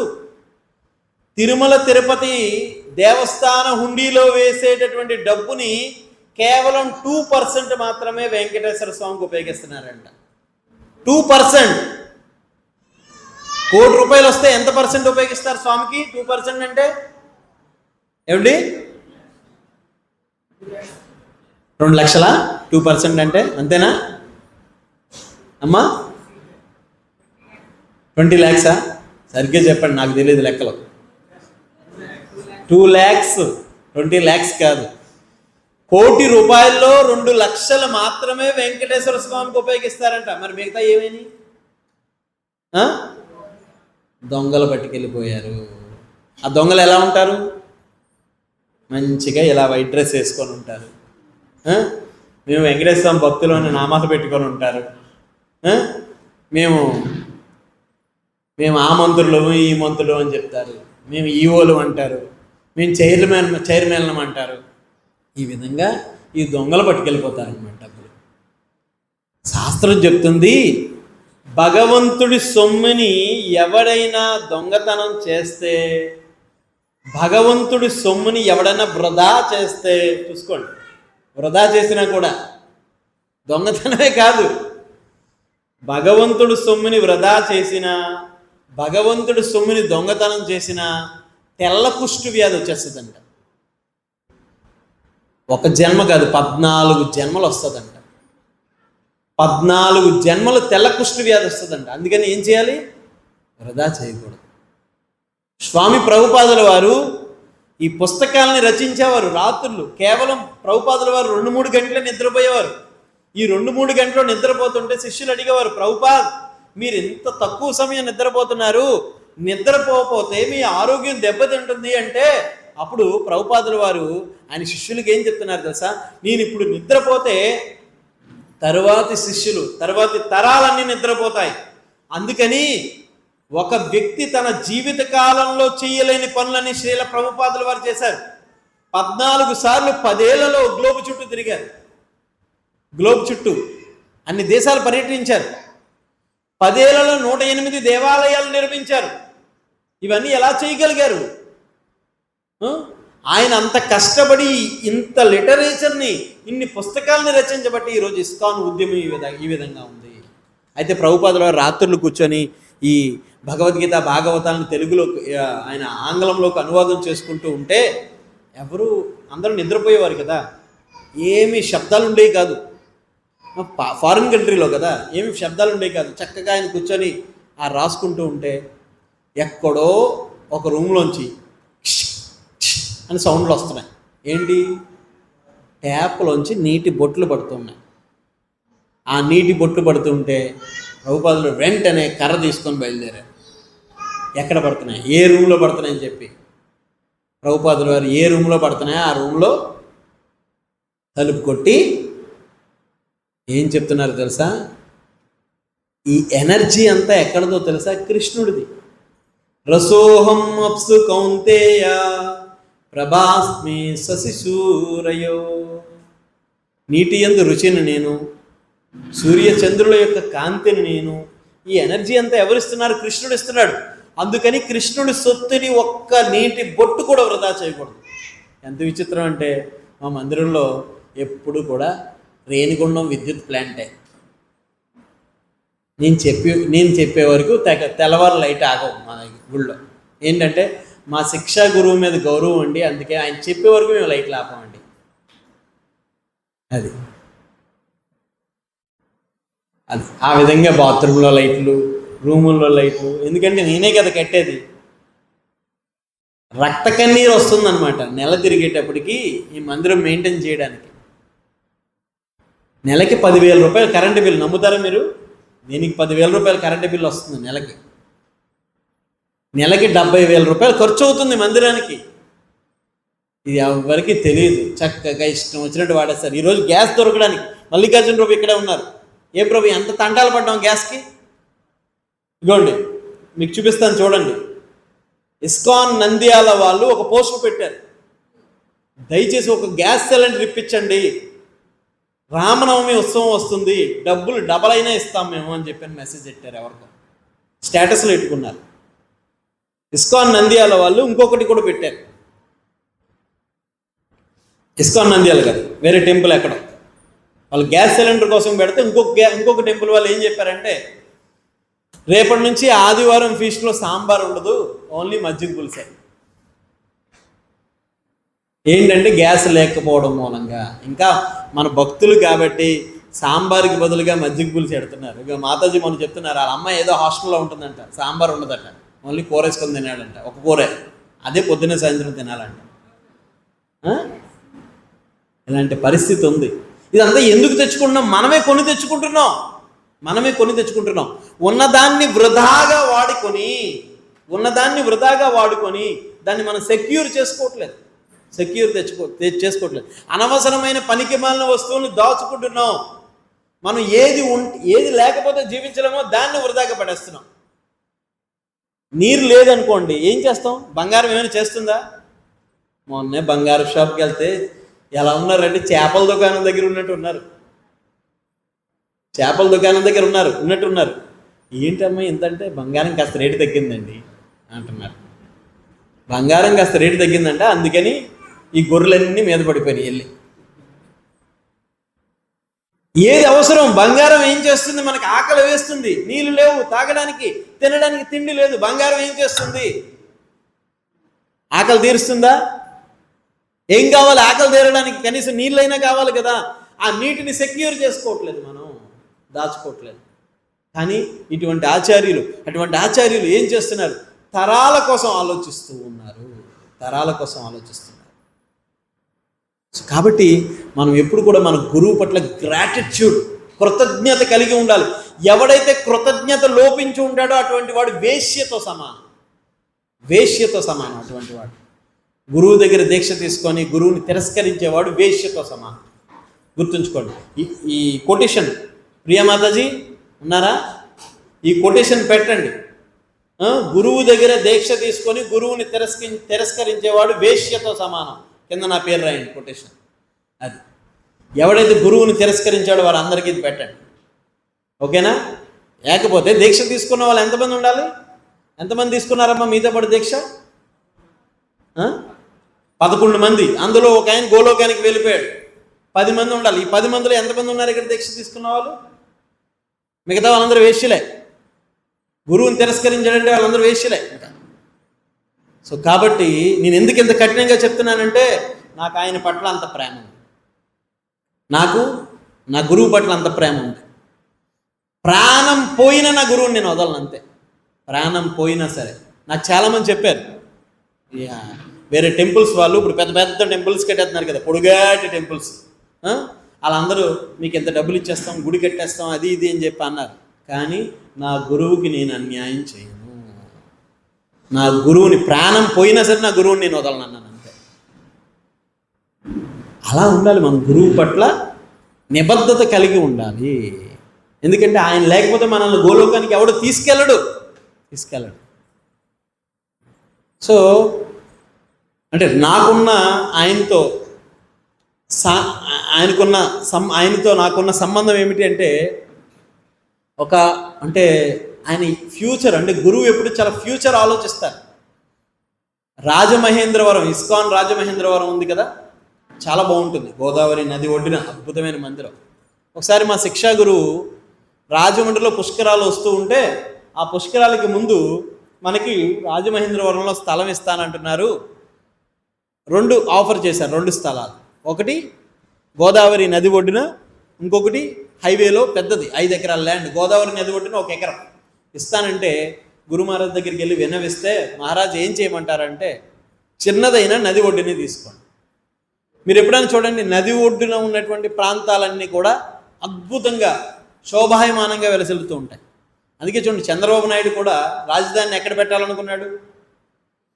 తిరుమల తిరుపతి దేవస్థాన హుండీలో వేసేటటువంటి డబ్బుని కేవలం 2% మాత్రమే వెంకటేశ్వర స్వామికి ఉపయోగిస్తున్నారంట. 2%. ₹1,00,00,000 వస్తే ఎంత పర్సెంట్ ఉపయోగిస్తారు స్వామికి? 2% అంటే ఏమిటి? 2 లక్షల 2% అంటే అంతేనా అమ్మా? 20 lakhs సరిగ్గా చెప్పండి, నాకు తెలియదు లెక్కలు. 2 lakhs, 20 lakhs కాదు. ₹1,00,00,000 2 లక్షలు మాత్రమే వెంకటేశ్వర స్వామికి ఉపయోగిస్తారంట. మరి మిగతా ఏమైంది? దొంగలు పట్టుకెళ్ళిపోయారు. ఆ దొంగలు ఎలా ఉంటారు? మంచిగా ఇలా వైట్ డ్రెస్ వేసుకొని ఉంటారు. మేము వెంకటేశ్వర స్వామి భక్తులు అని నామాలు పెట్టుకొని ఉంటారు. మేము ఆ మంత్రులు ఈ మంత్రులు అని చెప్తారు. మేము ఈఓలు అంటారు. మేము చైర్మన్ అంటారు. ఈ విధంగా ఈ దొంగలు పట్టుకెళ్ళిపోతారనమాట. శాస్త్రం చెప్తుంది, భగవంతుడి సొమ్ముని ఎవడైనా దొంగతనం చేస్తే, భగవంతుడి సొమ్ముని ఎవడైనా వృధా చేస్తే, చూసుకోండి, వృధా చేసినా కూడా దొంగతనమే కాదు, భగవంతుడి సొమ్ముని వృధా చేసిన, భగవంతుడి సొమ్ముని దొంగతనం చేసిన తెల్ల కుష్టు వ్యాధి వచ్చేస్తుందంట. ఒక జన్మ కాదు, 14 జన్మలు వస్తుందంట. 14 జన్మలు తెల్ల కుష్టు వ్యాధి వస్తుందంట. అందుకని ఏం చేయాలి? వృధా చేయకూడదు. స్వామి ప్రభుపాదుల వారు ఈ పుస్తకాలని రచించేవారు. రాత్రులు కేవలం ప్రభుపాదుల వారు 2-3 గంటలే నిద్రపోయేవారు. ఈ 2-3 గంటలు నిద్రపోతుంటే శిష్యులు అడిగేవారు, ప్రభుపాద్ మీరు ఎంత తక్కువ సమయం నిద్రపోతున్నారు, నిద్రపోతే మీ ఆరోగ్యం దెబ్బతింటుంది అంటే, అప్పుడు ప్రభుపాదుల వారు ఆయన శిష్యులకి ఏం చెప్తున్నారు తెలుసా? నేను ఇప్పుడు నిద్రపోతే తరువాతి శిష్యులు, తరువాతి తరాలన్నీ నిద్రపోతాయి. అందుకని ఒక వ్యక్తి తన జీవిత కాలంలో చేయలేని పనులని శ్రీల ప్రభుపాదుల వారు చేశారు. 14 సార్లు 10 ఏళ్లలో గ్లోబ్ చుట్టూ తిరిగారు. గ్లోబ్ చుట్టూ అన్ని దేశాలు పర్యటించారు. 10 ఏళ్లలో 108 దేవాలయాలు నిర్మించారు. ఇవన్నీ ఎలా చేయగలిగారు? ఆయన అంత కష్టపడి ఇంత లిటరేచర్ని, ఇన్ని పుస్తకాలని రచించబట్టి ఈరోజు ఇస్కాన్ ఉద్యమం ఈ విధంగా ఉంది. అయితే ప్రభుపాదుల వారు రాత్రులు కూర్చొని ఈ భగవద్గీత భాగవతాలను తెలుగులోకి ఆయన ఆంగ్లంలోకి అనువాదం చేసుకుంటూ ఉంటే అందరూ నిద్రపోయేవారు కదా, ఏమి శబ్దాలు ఉండేవి కాదు. ఫారిన్ కంట్రీలో కదా, ఏమి శబ్దాలు ఉండేవి కాదు. చక్కగా ఆయన కూర్చొని రాసుకుంటూ ఉంటే ఎక్కడో ఒక రూమ్లోంచి అని సౌండ్లు వస్తున్నాయి. ఏంటి? ట్యాప్లోంచి నీటి బొట్లు పడుతున్నాయి. ఆ నీటి బొట్లు పడుతుంటే ప్రభుపాదులు వెంటనే కర్ర తీసుకొని బయలుదేరారు. ఎక్కడ పడుతున్నాయి, ఏ రూమ్లో పడుతున్నాయని చెప్పి ప్రభుపాదుల వారు ఏ రూమ్లో పడుతున్నాయో ఆ రూమ్లో తలుపు కొట్టి ఏం చెప్తున్నారు తెలుసా? ఈ ఎనర్జీ అంతా ఎక్కడదో తెలుసా? కృష్ణుడిది. రసోహం అప్సు కౌంతేయ ప్రభాస్మి శశిశూరయో. నీటి యందు రుచిని నేను, సూర్య చంద్రుల యొక్క కాంతిని నేను. ఈ ఎనర్జీ అంతా ఎవరిస్తున్నారు? కృష్ణుడు ఇస్తున్నాడు. అందుకని కృష్ణుడి సొత్తుని ఒక్క నీటి బొట్టు కూడా వృధా చేయకూడదు. ఎంత విచిత్రం అంటే, మా మందిరంలో ఎప్పుడు కూడా రేణిగుండం విద్యుత్ ప్లాంటే. నేను చెప్పే వరకు తెల్లవారు లైట్ ఆగవు మా గుళ్ళో. ఏంటంటే మా శిక్షా గురువు మీద గౌరవం అండి, అందుకే ఆయన చెప్పే వరకు మేము లైట్లు ఆపమండి. అది ఆ విధంగా బాత్రూంలో లైట్లు, రూముల్లో లైట్లు. ఎందుకంటే నేనే కదా కట్టేది. రక్త కన్నీరు వస్తుందన్నమాట నెల తిరిగేటప్పటికి ఈ మందిరం మెయింటైన్ చేయడానికి. నెలకి 10,000 రూపాయలు కరెంటు బిల్లు. నమ్ముతారా మీరు? దీనికి 10,000 రూపాయలు కరెంటు బిల్లు వస్తుంది నెలకి. నెలకి 70,000 రూపాయలు ఖర్చు అవుతుంది మందిరానికి. ఇది ఎవరికి తెలియదు. చక్కగా ఇష్టం వచ్చినట్టు వాడేస్తారు. ఈరోజు గ్యాస్ దొరకడానికి మల్లికార్జున ప్రభు ఇక్కడే ఉన్నారు. ఏ ప్రభు ఎంత తంటాలు పడ్డాం గ్యాస్కి? ఇగోండి మీకు చూపిస్తాను చూడండి. ఇస్కాన్ నంద్యాల వాళ్ళు ఒక పోస్ట్ పెట్టారు, దయచేసి ఒక గ్యాస్ సిలిండర్ ఇప్పించండి, రామనవమి ఉత్సవం వస్తుంది, డబ్బులు డబల్ అయినా ఇస్తాం మేము అని చెప్పి మెసేజ్ పెట్టారు. ఎవరికో స్టేటస్లో పెట్టుకున్నారు. ఇస్కాన్ నంద్యాల వాళ్ళు ఇంకొకటి కూడా పెట్టారు. ఇస్కాన్ నంద్యాల కాదు, వేరే టెంపుల్ ఎక్కడ వాళ్ళు గ్యాస్ సిలిండర్ కోసం పెడితే ఇంకొక టెంపుల్ వాళ్ళు ఏం చెప్పారంటే, రేపటి నుంచి ఆదివారం ఫీస్ట్లో సాంబార్ ఉండదు, ఓన్లీ మజ్జిగ పులుసే. ఏంటంటే గ్యాస్ లేకపోవడం మూలంగా. ఇంకా మన భక్తులు కాబట్టి సాంబార్కి బదులుగా మజ్జిగ పులుసు పెడుతున్నారు. ఇక మాతాజీ మనం చెప్తున్నారు, వాళ్ళ అమ్మాయి ఏదో హాస్టల్లో ఉంటుందంట, సాంబార్ ఉండదట, ఓన్లీ కూర వేసుకొని తినాడంట. ఒక కూరే, అదే పొద్దున్నే సాయంత్రం తినాలంట. ఇలాంటి పరిస్థితి ఉంది. ఇదంతా ఎందుకు తెచ్చుకుంటున్నాం? మనమే కొని తెచ్చుకుంటున్నాం. ఉన్నదాన్ని వృధాగా వాడుకొని దాన్ని మనం సెక్యూర్ చేసుకోవట్లేదు. అనవసరమైన పనికిమాలిన వస్తువులను దాచుకుంటున్నాం. మనం ఏది లేకపోతే జీవించలేమో దాన్ని వృధాగా పడేస్తున్నాం. నీరు లేదనుకోండి, ఏం చేస్తాం? బంగారం ఏమైనా చేస్తుందా? మొన్నే బంగారు షాప్కి వెళ్తే ఎలా ఉన్నారంటే చేపల దుకాణం దగ్గర ఉన్నట్టున్నారు. ఏంటమ్మా ఇంతంటే బంగారం కాస్త రేటు తగ్గిందండి అంటున్నారు. బంగారం కాస్త రేటు తగ్గిందంట, అందుకని ఈ గొర్రెలన్నీ మీద పడిపోయినాయి వెళ్ళి. ఏది అవసరం? బంగారం ఏం చేస్తుంది? మనకి ఆకలి వేస్తుంది, నీళ్ళు లేవు తాగడానికి, తినడానికి తిండి లేదు. బంగారం ఏం చేస్తుంది? ఆకలి తీరుస్తుందా? ఏం కావాలి ఆకలి తీరడానికి? కనీసం నీళ్ళైనా కావాలి కదా. ఆ నీటిని సెక్యూర్ చేసుకోవట్లేదు, మనం దాచుకోవట్లేదు. కానీ అటువంటి ఆచార్యులు ఏం చేస్తున్నారు? తరాల కోసం ఆలోచిస్తూ ఉన్నారు. కాబట్టి మనం ఎప్పుడు కూడా మన గురువు పట్ల గ్రాటిట్యూడ్, కృతజ్ఞత కలిగి ఉండాలి. ఎవడైతే కృతజ్ఞత లోపించి ఉంటాడో అటువంటి వాడు వేశ్యతో సమానం. అటువంటి వాడు గురువు దగ్గర దీక్ష తీసుకొని గురువుని తిరస్కరించేవాడు వేశ్యతో సమానం. గుర్తుంచుకోండి. ఈ కొటేషన్, ప్రియమాతాజీ ఉన్నారా? ఈ కొటేషన్ పెట్టండి. గురువు దగ్గర దీక్ష తీసుకొని గురువుని తిరస్కరించేవాడు వేశ్యతో సమానం. కింద నా పేరు రాయండి కొటేషన్. అది ఎవడైతే గురువుని తిరస్కరించాడో వారు అందరికీ ఇది పెట్టండి, ఓకేనా? లేకపోతే దీక్ష తీసుకున్న వాళ్ళు ఎంతమంది ఉండాలి? ఎంతమంది తీసుకున్నారమ్మా మీతో పాటు దీక్ష? 11 మంది. అందులో ఒక ఆయన గోలోకానికి వెళ్ళిపోయాడు. 10 మంది ఉండాలి. ఈ 10 మందిలో ఎంతమంది ఉన్నారు ఇక్కడ దీక్ష తీసుకున్న వాళ్ళు? మిగతా వాళ్ళందరూ వేశ్యలే. గురువుని తిరస్కరించాడంటే వాళ్ళందరూ వేశ్యలే. సో కాబట్టి నేను ఎందుకు ఇంత కఠినంగా చెప్తున్నానంటే, నాకు ఆయన పట్ల అంత ప్రేమ ఉంది, నాకు నా గురువు పట్ల అంత ప్రేమ ఉంది. ప్రాణం పోయినా నా గురువుని నేను వదలను, అంతే. ప్రాణం పోయినా సరే. నాకు చాలామంది చెప్పారు, వేరే టెంపుల్స్ వాళ్ళు ఇప్పుడు పెద్ద పెద్ద టెంపుల్స్ కట్టేస్తున్నారు కదా, పొడుగాటి టెంపుల్స్. వాళ్ళందరూ మీకు ఎంత డబ్బులు ఇచ్చేస్తాం, గుడి కట్టేస్తాం, అది ఇది అని చెప్పి అన్నారు. కానీ నా గురువుకి నేను అన్యాయం చేయను. నా గురువుని ప్రాణం పోయినా సరే నా గురువుని నేను వదలను అన్నాను, అంతే. అలా ఉండాలి. మన గురువు పట్ల నిబద్ధత కలిగి ఉండాలి. ఎందుకంటే ఆయన లేకపోతే మనల్ని గోలోకానికి ఎవడు తీసుకెళ్ళడు. సో అంటే నాకున్న ఆయనతో నాకున్న సంబంధం ఏమిటి అంటే, అంటే ఆయన ఫ్యూచర్, అంటే గురువు ఎప్పుడు చాలా ఫ్యూచర్ ఆలోచిస్తారు. రాజమహేంద్రవరం, ఇస్కాన్ రాజమహేంద్రవరం ఉంది కదా, చాలా బాగుంటుంది. గోదావరి నది ఒడ్డున అద్భుతమైన మందిరం. ఒకసారి మా శిక్షా గురువు రాజమండ్రిలో పుష్కరాలు వస్తూ ఉంటే, ఆ పుష్కరాలకి ముందు మనకి రాజమహేంద్రవరంలో స్థలం ఇస్తానంటున్నారు. 2 ఆఫర్ చేశారు, 2 స్థలాలు. ఒకటి గోదావరి నది ఒడ్డున, ఇంకొకటి హైవేలో పెద్దది 5 ఎకరాల ల్యాండ్. గోదావరి నది ఒడ్డున 1 ఎకరం ఇస్తానంటే గురు మహారాజ్ దగ్గరికి వెళ్ళి విన్నవిస్తే, మహారాజ్ ఏం చేయమంటారంటే, చిన్నదైనా నది ఒడ్డునే తీసుకోండి. మీరు ఎప్పుడైనా చూడండి, నది ఒడ్డున ఉన్నటువంటి ప్రాంతాలన్నీ కూడా అద్భుతంగా శోభాయమానంగా వెలసిల్లుతూ ఉంటాయి. అందుకే చూడండి, చంద్రబాబు నాయుడు కూడా రాజధానిని ఎక్కడ పెట్టాలనుకున్నాడు?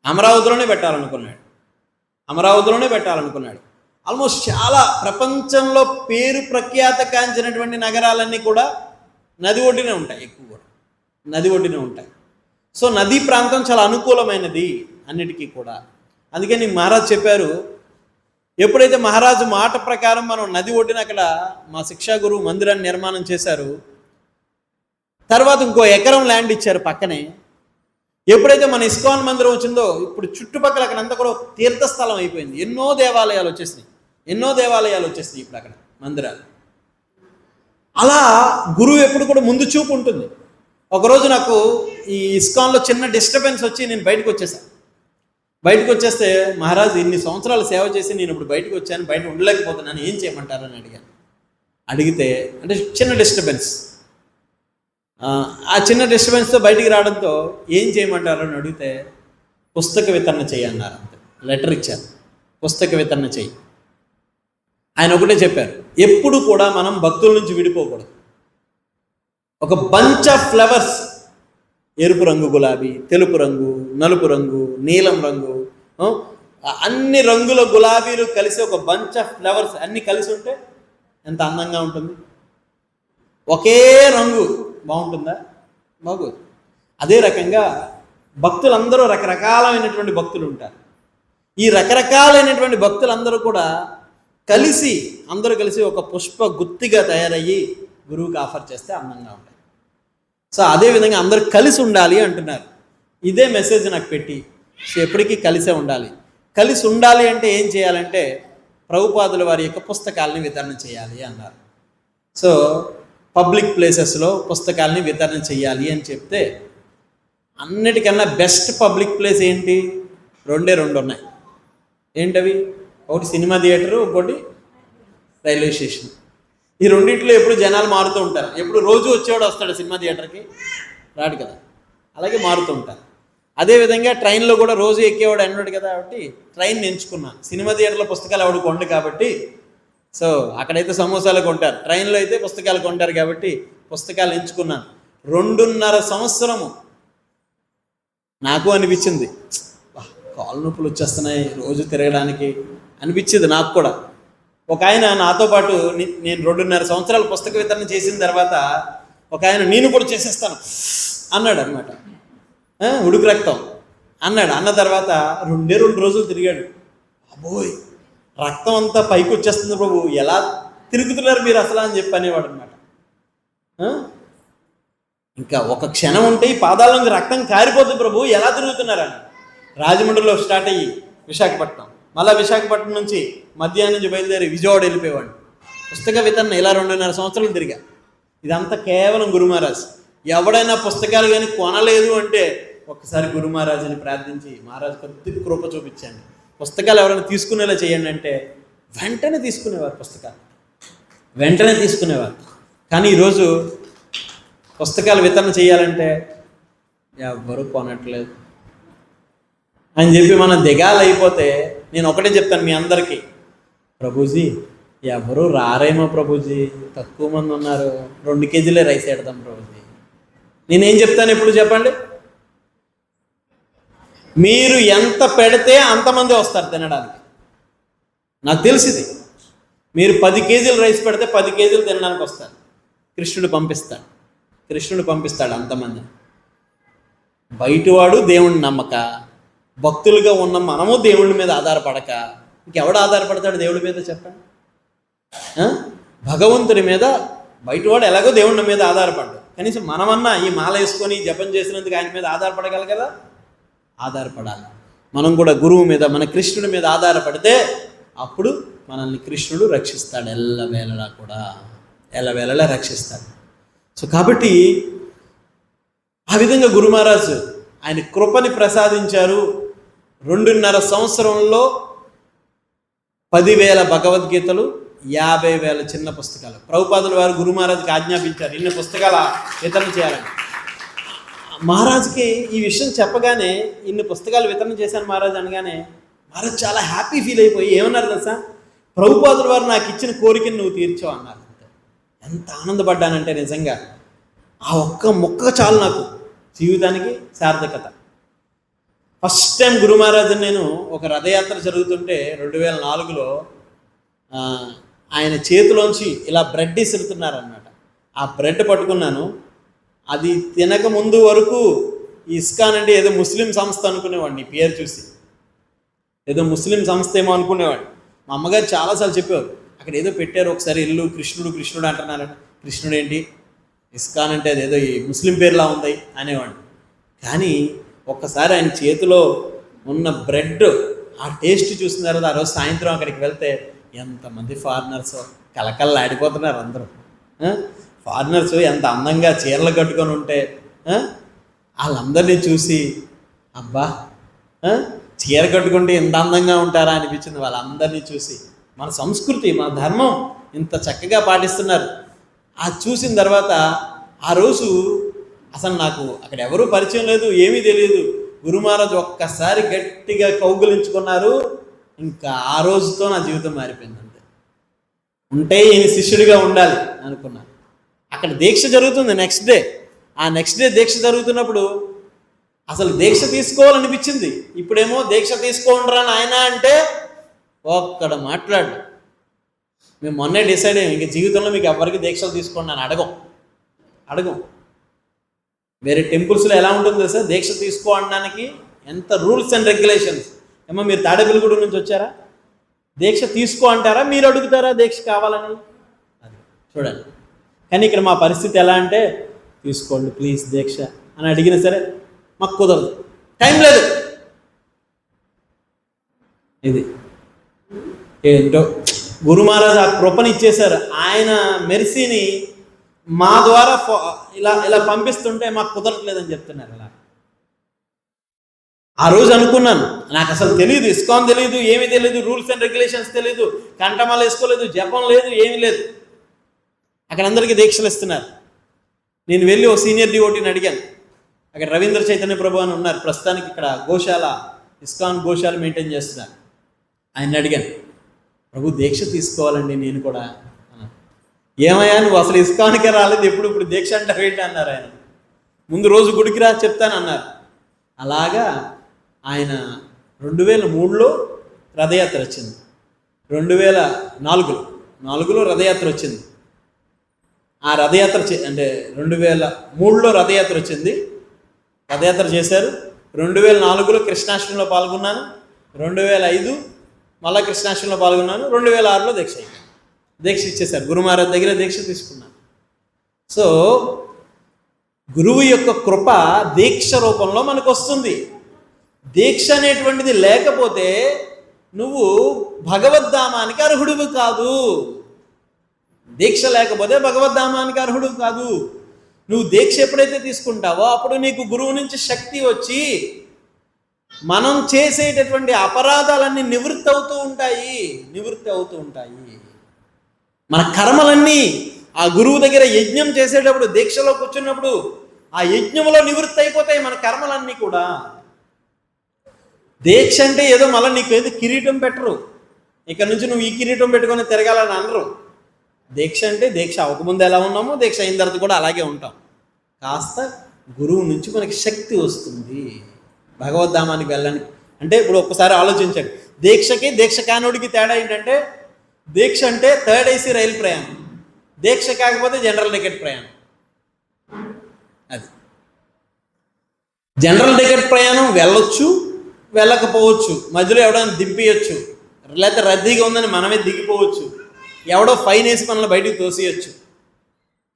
అమరావతిలోనే పెట్టాలనుకున్నాడు. ఆల్మోస్ట్ చాలా ప్రపంచంలో పేరు ప్రఖ్యాత కాంచినటువంటి నగరాలన్నీ కూడా నది ఒడ్డునే ఉంటాయి, ఎక్కువ కూడా నది ఒడ్డునే ఉంటాయి. సో నదీ ప్రాంతం చాలా అనుకూలమైనది అన్నిటికీ కూడా. అందుకని మహారాజ్ చెప్పారు, ఎప్పుడైతే మహారాజు మాట ప్రకారం మనం నది ఒడ్డున అక్కడ మా శిక్షా గురువు మందిరాన్ని నిర్మాణం చేశారు. తర్వాత ఇంకో ఎకరం ల్యాండ్ ఇచ్చారు పక్కనే. ఎప్పుడైతే మన ఇస్కాన్ మందిరం వచ్చిందో, ఇప్పుడు చుట్టుపక్కల అక్కడంతా కూడా తీర్థస్థలం అయిపోయింది. ఎన్నో దేవాలయాలు వచ్చేసినాయి ఇప్పుడు అక్కడ మందిరాలు. అలా గురువు ఎప్పుడు కూడా ముందు చూపు ఉంటుంది. ఒకరోజు నాకు ఈ ఇస్కాన్లో చిన్న డిస్టర్బెన్స్ వచ్చి నేను బయటకు వచ్చేస్తే, మహారాజ్ ఇన్ని సంవత్సరాలు సేవ చేసి నేను ఇప్పుడు బయటకు వచ్చాను, బయట ఉండలేకపోతున్నాను, ఏం చేయమంటారని అడిగితే అంటే చిన్న డిస్టర్బెన్స్, ఆ చిన్న డిస్టర్బెన్స్తో బయటికి రావడంతో ఏం చేయమంటారని అడిగితే, పుస్తక వితరణ చేయన్నారు. అంతే, లెటర్ ఇచ్చారు, పుస్తక వితరణ చేయి. ఆయన ఒకటే చెప్పారు, ఎప్పుడు కూడా మనం భక్తుల నుంచి విడిపోకూడదు. ఒక బంచ్ ఆఫ్ ఫ్లవర్స్, ఎరుపు రంగు గులాబీ, తెలుపు రంగు, నలుపు రంగు, నీలం రంగు, అన్ని రంగుల గులాబీలు కలిసి ఒక బంచ్ ఆఫ్ ఫ్లవర్స్ అన్నీ కలిసి ఉంటే ఎంత అందంగా ఉంటుంది. ఒకే రంగు బాగుంటుందా? బాగోదు. అదే రకంగా భక్తులందరూ రకరకాలైనటువంటి భక్తులు ఉంటారు. ఈ రకరకాలైనటువంటి భక్తులందరూ కూడా అందరూ కలిసి ఒక పుష్ప గుత్తిగా తయారయ్యి గురువుకి ఆఫర్ చేస్తే అందంగా ఉంటాయి. సో అదేవిధంగా అందరూ కలిసి ఉండాలి అంటున్నారు. ఇదే మెసేజ్ నాకు పెట్టి, సో ఎప్పటికీ కలిసే ఉండాలి. కలిసి ఉండాలి అంటే ఏం చేయాలంటే ప్రభుపాదుల వారి యొక్క పుస్తకాలని వితరణ చేయాలి అన్నారు. సో పబ్లిక్ ప్లేసెస్లో పుస్తకాలని వితరణ చేయాలి అని చెప్తే, అన్నిటికన్నా బెస్ట్ పబ్లిక్ ప్లేస్ ఏంటి? రెండు ఉన్నాయి. ఏంటవి? ఒకటి సినిమా థియేటరు, ఇంకోటి రైల్వే స్టేషన్. ఈ రెండింటిలో ఎప్పుడు జనాలు మారుతూ ఉంటారు. ఎప్పుడు రోజు వచ్చేవాడు వస్తాడు సినిమా థియేటర్కి? రాడు కదా. అలాగే మారుతూ ఉంటారు. అదేవిధంగా ట్రైన్లో కూడా రోజు ఎక్కేవాడు అన్నాడు కదా, కాబట్టి ట్రైన్ ఎంచుకున్నాను. సినిమా థియేటర్లో పుస్తకాలు ఎవడు కొండు కాబట్టి, సో అక్కడైతే సమోసాలు కొంటారు, ట్రైన్లో అయితే పుస్తకాలు కొంటారు కాబట్టి పుస్తకాలు ఎంచుకున్నాను. 2.5 సంవత్సరము నాకు అనిపించింది, కాళ్ళు నొప్పులు వచ్చేస్తున్నాయి రోజు తిరగడానికి అనిపించింది నాకు కూడా. ఒక ఆయన నాతో పాటు, నేను 2.5 సంవత్సరాలు పుస్తక వితరణ చేసిన తర్వాత ఒక ఆయన నేను కూడా చేసేస్తాను అన్నాడు అనమాట. ఉడుకు రక్తం అన్నాడు. అన్న తర్వాత 2 రోజులు తిరిగాడు. అబ్బోయ్, రక్తం అంతా పైకి వచ్చేస్తుంది ప్రభు, ఎలా తిరుగుతున్నారు మీరు అసలు అని చెప్పి అనేవాడు అనమాట. ఇంకా ఒక క్షణం ఉంటే ఈ పాదాల నుంచి రక్తం కారిపోతుంది ప్రభు, ఎలా తిరుగుతున్నారని. రాజమండ్రిలో స్టార్ట్ అయ్యి విశాఖపట్నం, మళ్ళీ విశాఖపట్నం నుంచి మధ్యాహ్నం నుంచి బయలుదేరి విజయవాడ వెళ్ళిపోయేవాడు. పుస్తక వితరణ ఇలా 2.5 సంవత్సరాలు తిరిగా. ఇదంతా కేవలం గురు మహారాజ్. ఎవడైనా పుస్తకాలు కానీ కొనలేదు అంటే ఒక్కసారి గురు మహారాజుని ప్రార్థించి, మహారాజు కొద్దిగా కృప చూపించండి, పుస్తకాలు ఎవరైనా తీసుకునేలా చేయండి అంటే వెంటనే తీసుకునేవారు, పుస్తకాలు వెంటనే తీసుకునేవారు. కానీ ఈరోజు పుస్తకాలు వితరణ చేయాలంటే ఎవ్వరూ కొనట్లేదు అని చెప్పి మనం దిగాలైపోతే, నేను ఒకటే చెప్తాను మీ అందరికీ, ప్రభుజీ ఎవరు రారేమో ప్రభుజీ, తక్కువ మంది ఉన్నారు, 2 కేజీలే రైస్ పెడతాం ప్రభుజీ. నేనేం చెప్తాను ఎప్పుడు చెప్పండి? మీరు ఎంత పెడితే అంతమంది వస్తారు తినడానికి. నాకు తెలిసింది, మీరు 10 కేజీలు రైస్ పెడితే 10 కేజీలు తినడానికి వస్తారు. కృష్ణుడు పంపిస్తాడు అంతమంది. బయటవాడు దేవుణ్ణి నమ్మక, భక్తులుగా ఉన్న మనము దేవుడి మీద ఆధారపడక, ఇంకెవడు ఆధారపడతాడు దేవుడి మీద చెప్పండి? భగవంతుడి మీద. బయటవాడు ఎలాగో దేవుడి మీద ఆధారపడ్డాడు, కనీసం మనమన్నా ఈ మాల వేసుకొని జపం చేసినందుకు ఆయన మీద ఆధారపడగల కదా. ఆధారపడాలి. మనం కూడా గురువు మీద, మన కృష్ణుడి మీద ఆధారపడితే అప్పుడు మనల్ని కృష్ణుడు రక్షిస్తాడు, ఎల్లవేళలా రక్షిస్తాడు. సో కాబట్టి ఆ విధంగా గురు మహారాజ్ ఆయన కృపని ప్రసాదించారు. 2.5 సంవత్సరంలో 10,000 భగవద్గీతలు, 50,000 చిన్న పుస్తకాలు. ప్రభుపాదుల వారు గురు మహారాజ్కి ఆజ్ఞాపించారు ఇన్ని పుస్తకాల వితరణ చేయాలని. మహారాజ్కి ఈ విషయం చెప్పగానే, ఇన్ని పుస్తకాలు వితరణ చేశాను మహారాజ్ అనగానే, మహారాజ్ చాలా హ్యాపీ ఫీల్ అయిపోయి ఏమన్నారు తెలుసా? ప్రభుపాదుల వారు నాకు ఇచ్చిన కోరికను నువ్వు తీర్చావు అన్నారు. ఎంత ఆనందపడ్డానంటే నిజంగా ఆ ఒక్క మొక్క చాలు నాకు జీవితానికి సార్థకత. ఫస్ట్ టైం గురు మహారాజుని నేను ఒక రథయాత్ర జరుగుతుంటే 2004లో ఆయన చేతిలోంచి ఇలా బ్రెడ్ ఇసురుతున్నారనమాట. ఆ బ్రెడ్ పట్టుకున్నాను. అది తినక ముందు వరకు ఇస్కాన్ అంటే ఏదో ముస్లిం సంస్థ అనుకునేవాడిని, పేరు చూసి ఏదో ముస్లిం సంస్థ ఏమో అనుకునేవాడిని. మా అమ్మగారు చాలాసార్లు చెప్పేవారు, అక్కడ ఏదో పెట్టారు ఒకసారి ఇల్లు, కృష్ణుడు అంటున్నారంట. కృష్ణుడు ఏంటి, ఇస్కాన్ అంటే అదేదో ఈ ముస్లిం పేరులా ఉంది అనేవాడిని. కానీ ఒక్కసారి ఆయన చేతిలో ఉన్న బ్రెడ్ ఆ టేస్ట్ చూసిన తర్వాత, ఆ రోజు సాయంత్రం అక్కడికి వెళ్తే ఎంతమంది ఫారినర్స్ కలకల్లాడిపోతున్నారు అందరూ. ఫారినర్స్ ఎంత అందంగా చీరలు కట్టుకొని ఉంటే వాళ్ళందరినీ చూసి, అబ్బా చీర కట్టుకుంటే ఇంత అందంగా ఉంటారా అనిపించింది వాళ్ళందరినీ చూసి. మన సంస్కృతి, మన ధర్మం ఇంత చక్కగా పాటిస్తున్నారు. అది చూసిన తర్వాత ఆ రోజు అసలు నాకు అక్కడ ఎవరూ పరిచయం లేదు, ఏమీ తెలియదు. గురు మహారాజ్ ఒక్కసారి గట్టిగా కౌగులించుకున్నారు. ఇంకా ఆ రోజుతో నా జీవితం మారిపోయింది. అంతే. ఉంటే ఈయన శిష్యుడిగా ఉండాలి అనుకున్నాను. అక్కడ దీక్ష జరుగుతుంది నెక్స్ట్ డే. ఆ నెక్స్ట్ డే దీక్ష జరుగుతున్నప్పుడు అసలు దీక్ష తీసుకోవాలనిపించింది. ఇప్పుడేమో దీక్ష తీసుకోండిరా నాయన అంటే ఒక్కడ మాట్లాడు. మేము మొన్నే డిసైడ్ అయ్యాం, ఇంక జీవితంలో మీకు ఎవరికి దీక్షలు తీసుకోండి అని అడగం. వేరే టెంపుల్స్లో ఎలా ఉంటుందో సార్, దీక్ష తీసుకో అనడానికి ఎంత రూల్స్ అండ్ రెగ్యులేషన్స్. ఏమో మీరు తాడేపల్లిగూడెం నుంచి వచ్చారా, దీక్ష తీసుకో అంటారా, మీరు అడుగుతారా దీక్ష కావాలని? అది చూడండి. కానీ ఇక్కడ మా పరిస్థితి ఎలా అంటే, తీసుకోండి ప్లీజ్ దీక్ష అని అడిగినా సరే మాకు కుదరదు, టైం లేదు. ఇది ఏంటో గురు మహారాజ్ ఆ కృపని ఇచ్చేశారు. ఆయన మెర్సీని మా ద్వారా ఇలా ఇలా పంపిస్తుంటే మాకు కుదరట్లేదని చెప్తున్నారు. అలా ఆ రోజు అనుకున్నాను, నాకు అసలు తెలియదు, ఇస్కాన్ తెలియదు, ఏమీ తెలియదు, రూల్స్ అండ్ రెగ్యులేషన్స్ తెలియదు, కంఠమాలు వేసుకోలేదు, జపం లేదు, ఏమీ లేదు. అక్కడ అందరికీ దీక్షలు ఇస్తున్నారు. నేను వెళ్ళి ఓ సీనియర్ డివోటీని అడిగాను. అక్కడ రవీంద్ర చైతన్య ప్రభు అని ఉన్నారు, ప్రస్తుతానికి ఇక్కడ గోశాల, ఇస్కాన్ గోశాల మెయింటైన్ చేస్తున్నారు. ఆయన అడిగాను, ప్రభు దీక్ష తీసుకోవాలండి నేను కూడా అన్నాను. ఏమయ్యా నువ్వు అసలు ఇస్కాన్కే రాలేదు, ఇప్పుడు దీక్ష అంటే ఏంటి అన్నారు. ఆయన ముందు రోజు గుడికి రా చెప్తానన్నారు. అలాగా ఆయన 2003లో రథయాత్ర వచ్చింది, 2004లో రథయాత్ర వచ్చింది. ఆ రథయాత్ర అంటే 2003లో రథయాత్ర వచ్చింది, రథయాత్ర చేశారు. 2004లో కృష్ణాష్టమిలో పాల్గొన్నాను, 2005 మళ్ళా కృష్ణాష్టమిలో పాల్గొన్నాను, 2006లో దీక్ష అయిపోయింది. దీక్ష ఇచ్చేశారు, గురు మహారాజ్ దగ్గర దీక్ష తీసుకున్నాను. సో గురువు యొక్క కృప దీక్ష రూపంలో మనకు వస్తుంది. దీక్ష అనేటువంటిది లేకపోతే నువ్వు భగవద్ధామానికి అర్హుడివి కాదు. దీక్ష లేకపోతే భగవద్ధామానికి అర్హుడు కాదు. నువ్వు దీక్ష ఎప్పుడైతే తీసుకుంటావో అప్పుడు నీకు గురువు నుంచి శక్తి వచ్చి మనం చేసేటటువంటి అపరాధాలన్నీ నివృత్తి అవుతూ ఉంటాయి. మన కర్మలన్నీ ఆ గురువు దగ్గర యజ్ఞం చేసేటప్పుడు, దీక్షలో కూర్చున్నప్పుడు ఆ యజ్ఞంలో నివృత్తి అయిపోతాయి మన కర్మలన్నీ కూడా. దీక్ష అంటే ఏదో మళ్ళీ నీకు ఏదో కిరీటం పెట్టరు, ఇక్కడ నుంచి నువ్వు ఈ కిరీటం పెట్టుకొని తిరగాలని అనరు. దీక్ష అంటే దీక్ష అవ్వకముందు ఎలా ఉన్నామో దీక్ష అయిన తర్వాత కూడా అలాగే ఉంటాం. కాస్త గురువు నుంచి మనకి శక్తి వస్తుంది భగవద్ధామానికి వెళ్ళడానికి. అంటే ఇప్పుడు ఒక్కసారి ఆలోచించండి, దీక్షకి దీక్ష కానోడికి తేడా ఏంటంటే, దీక్ష అంటే థర్డ్ ఏసీ రైలు ప్రయాణం, దీక్ష కాకపోతే జనరల్ టికెట్ ప్రయాణం. అది జనరల్ టికెట్ ప్రయాణం వెళ్ళొచ్చు, వెళ్ళకపోవచ్చు, మధ్యలో ఎవడైనా దింపేయచ్చు, లేకపోతే రద్దీగా ఉందని మనమే దిగిపోవచ్చు, ఎవడో ఫైన్ వేసి మనల్ని బయటికి తోసేయచ్చు.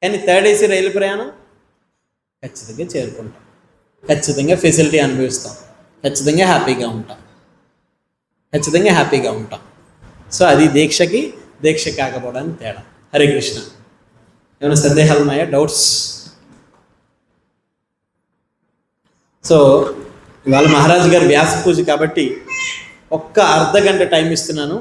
కానీ థర్డ్ ఏసీ రైలు ప్రయాణం ఖచ్చితంగా చేరుకుంటాం, ఖచ్చితంగా ఫెసిలిటీ అనుభవిస్తాం, ఖచ్చితంగా హ్యాపీగా ఉంటాం. సో అది దీక్షకి దీక్ష కాకపోవడానికి తేడా. హరే కృష్ణ. ఏమైనా సందేహాలు ఉన్నాయా, డౌట్స్? సో ఇవాళ మహారాజు గారు వ్యాస పూజ కాబట్టి ఒక్క అర్ధ గంట టైం ఇస్తున్నాను.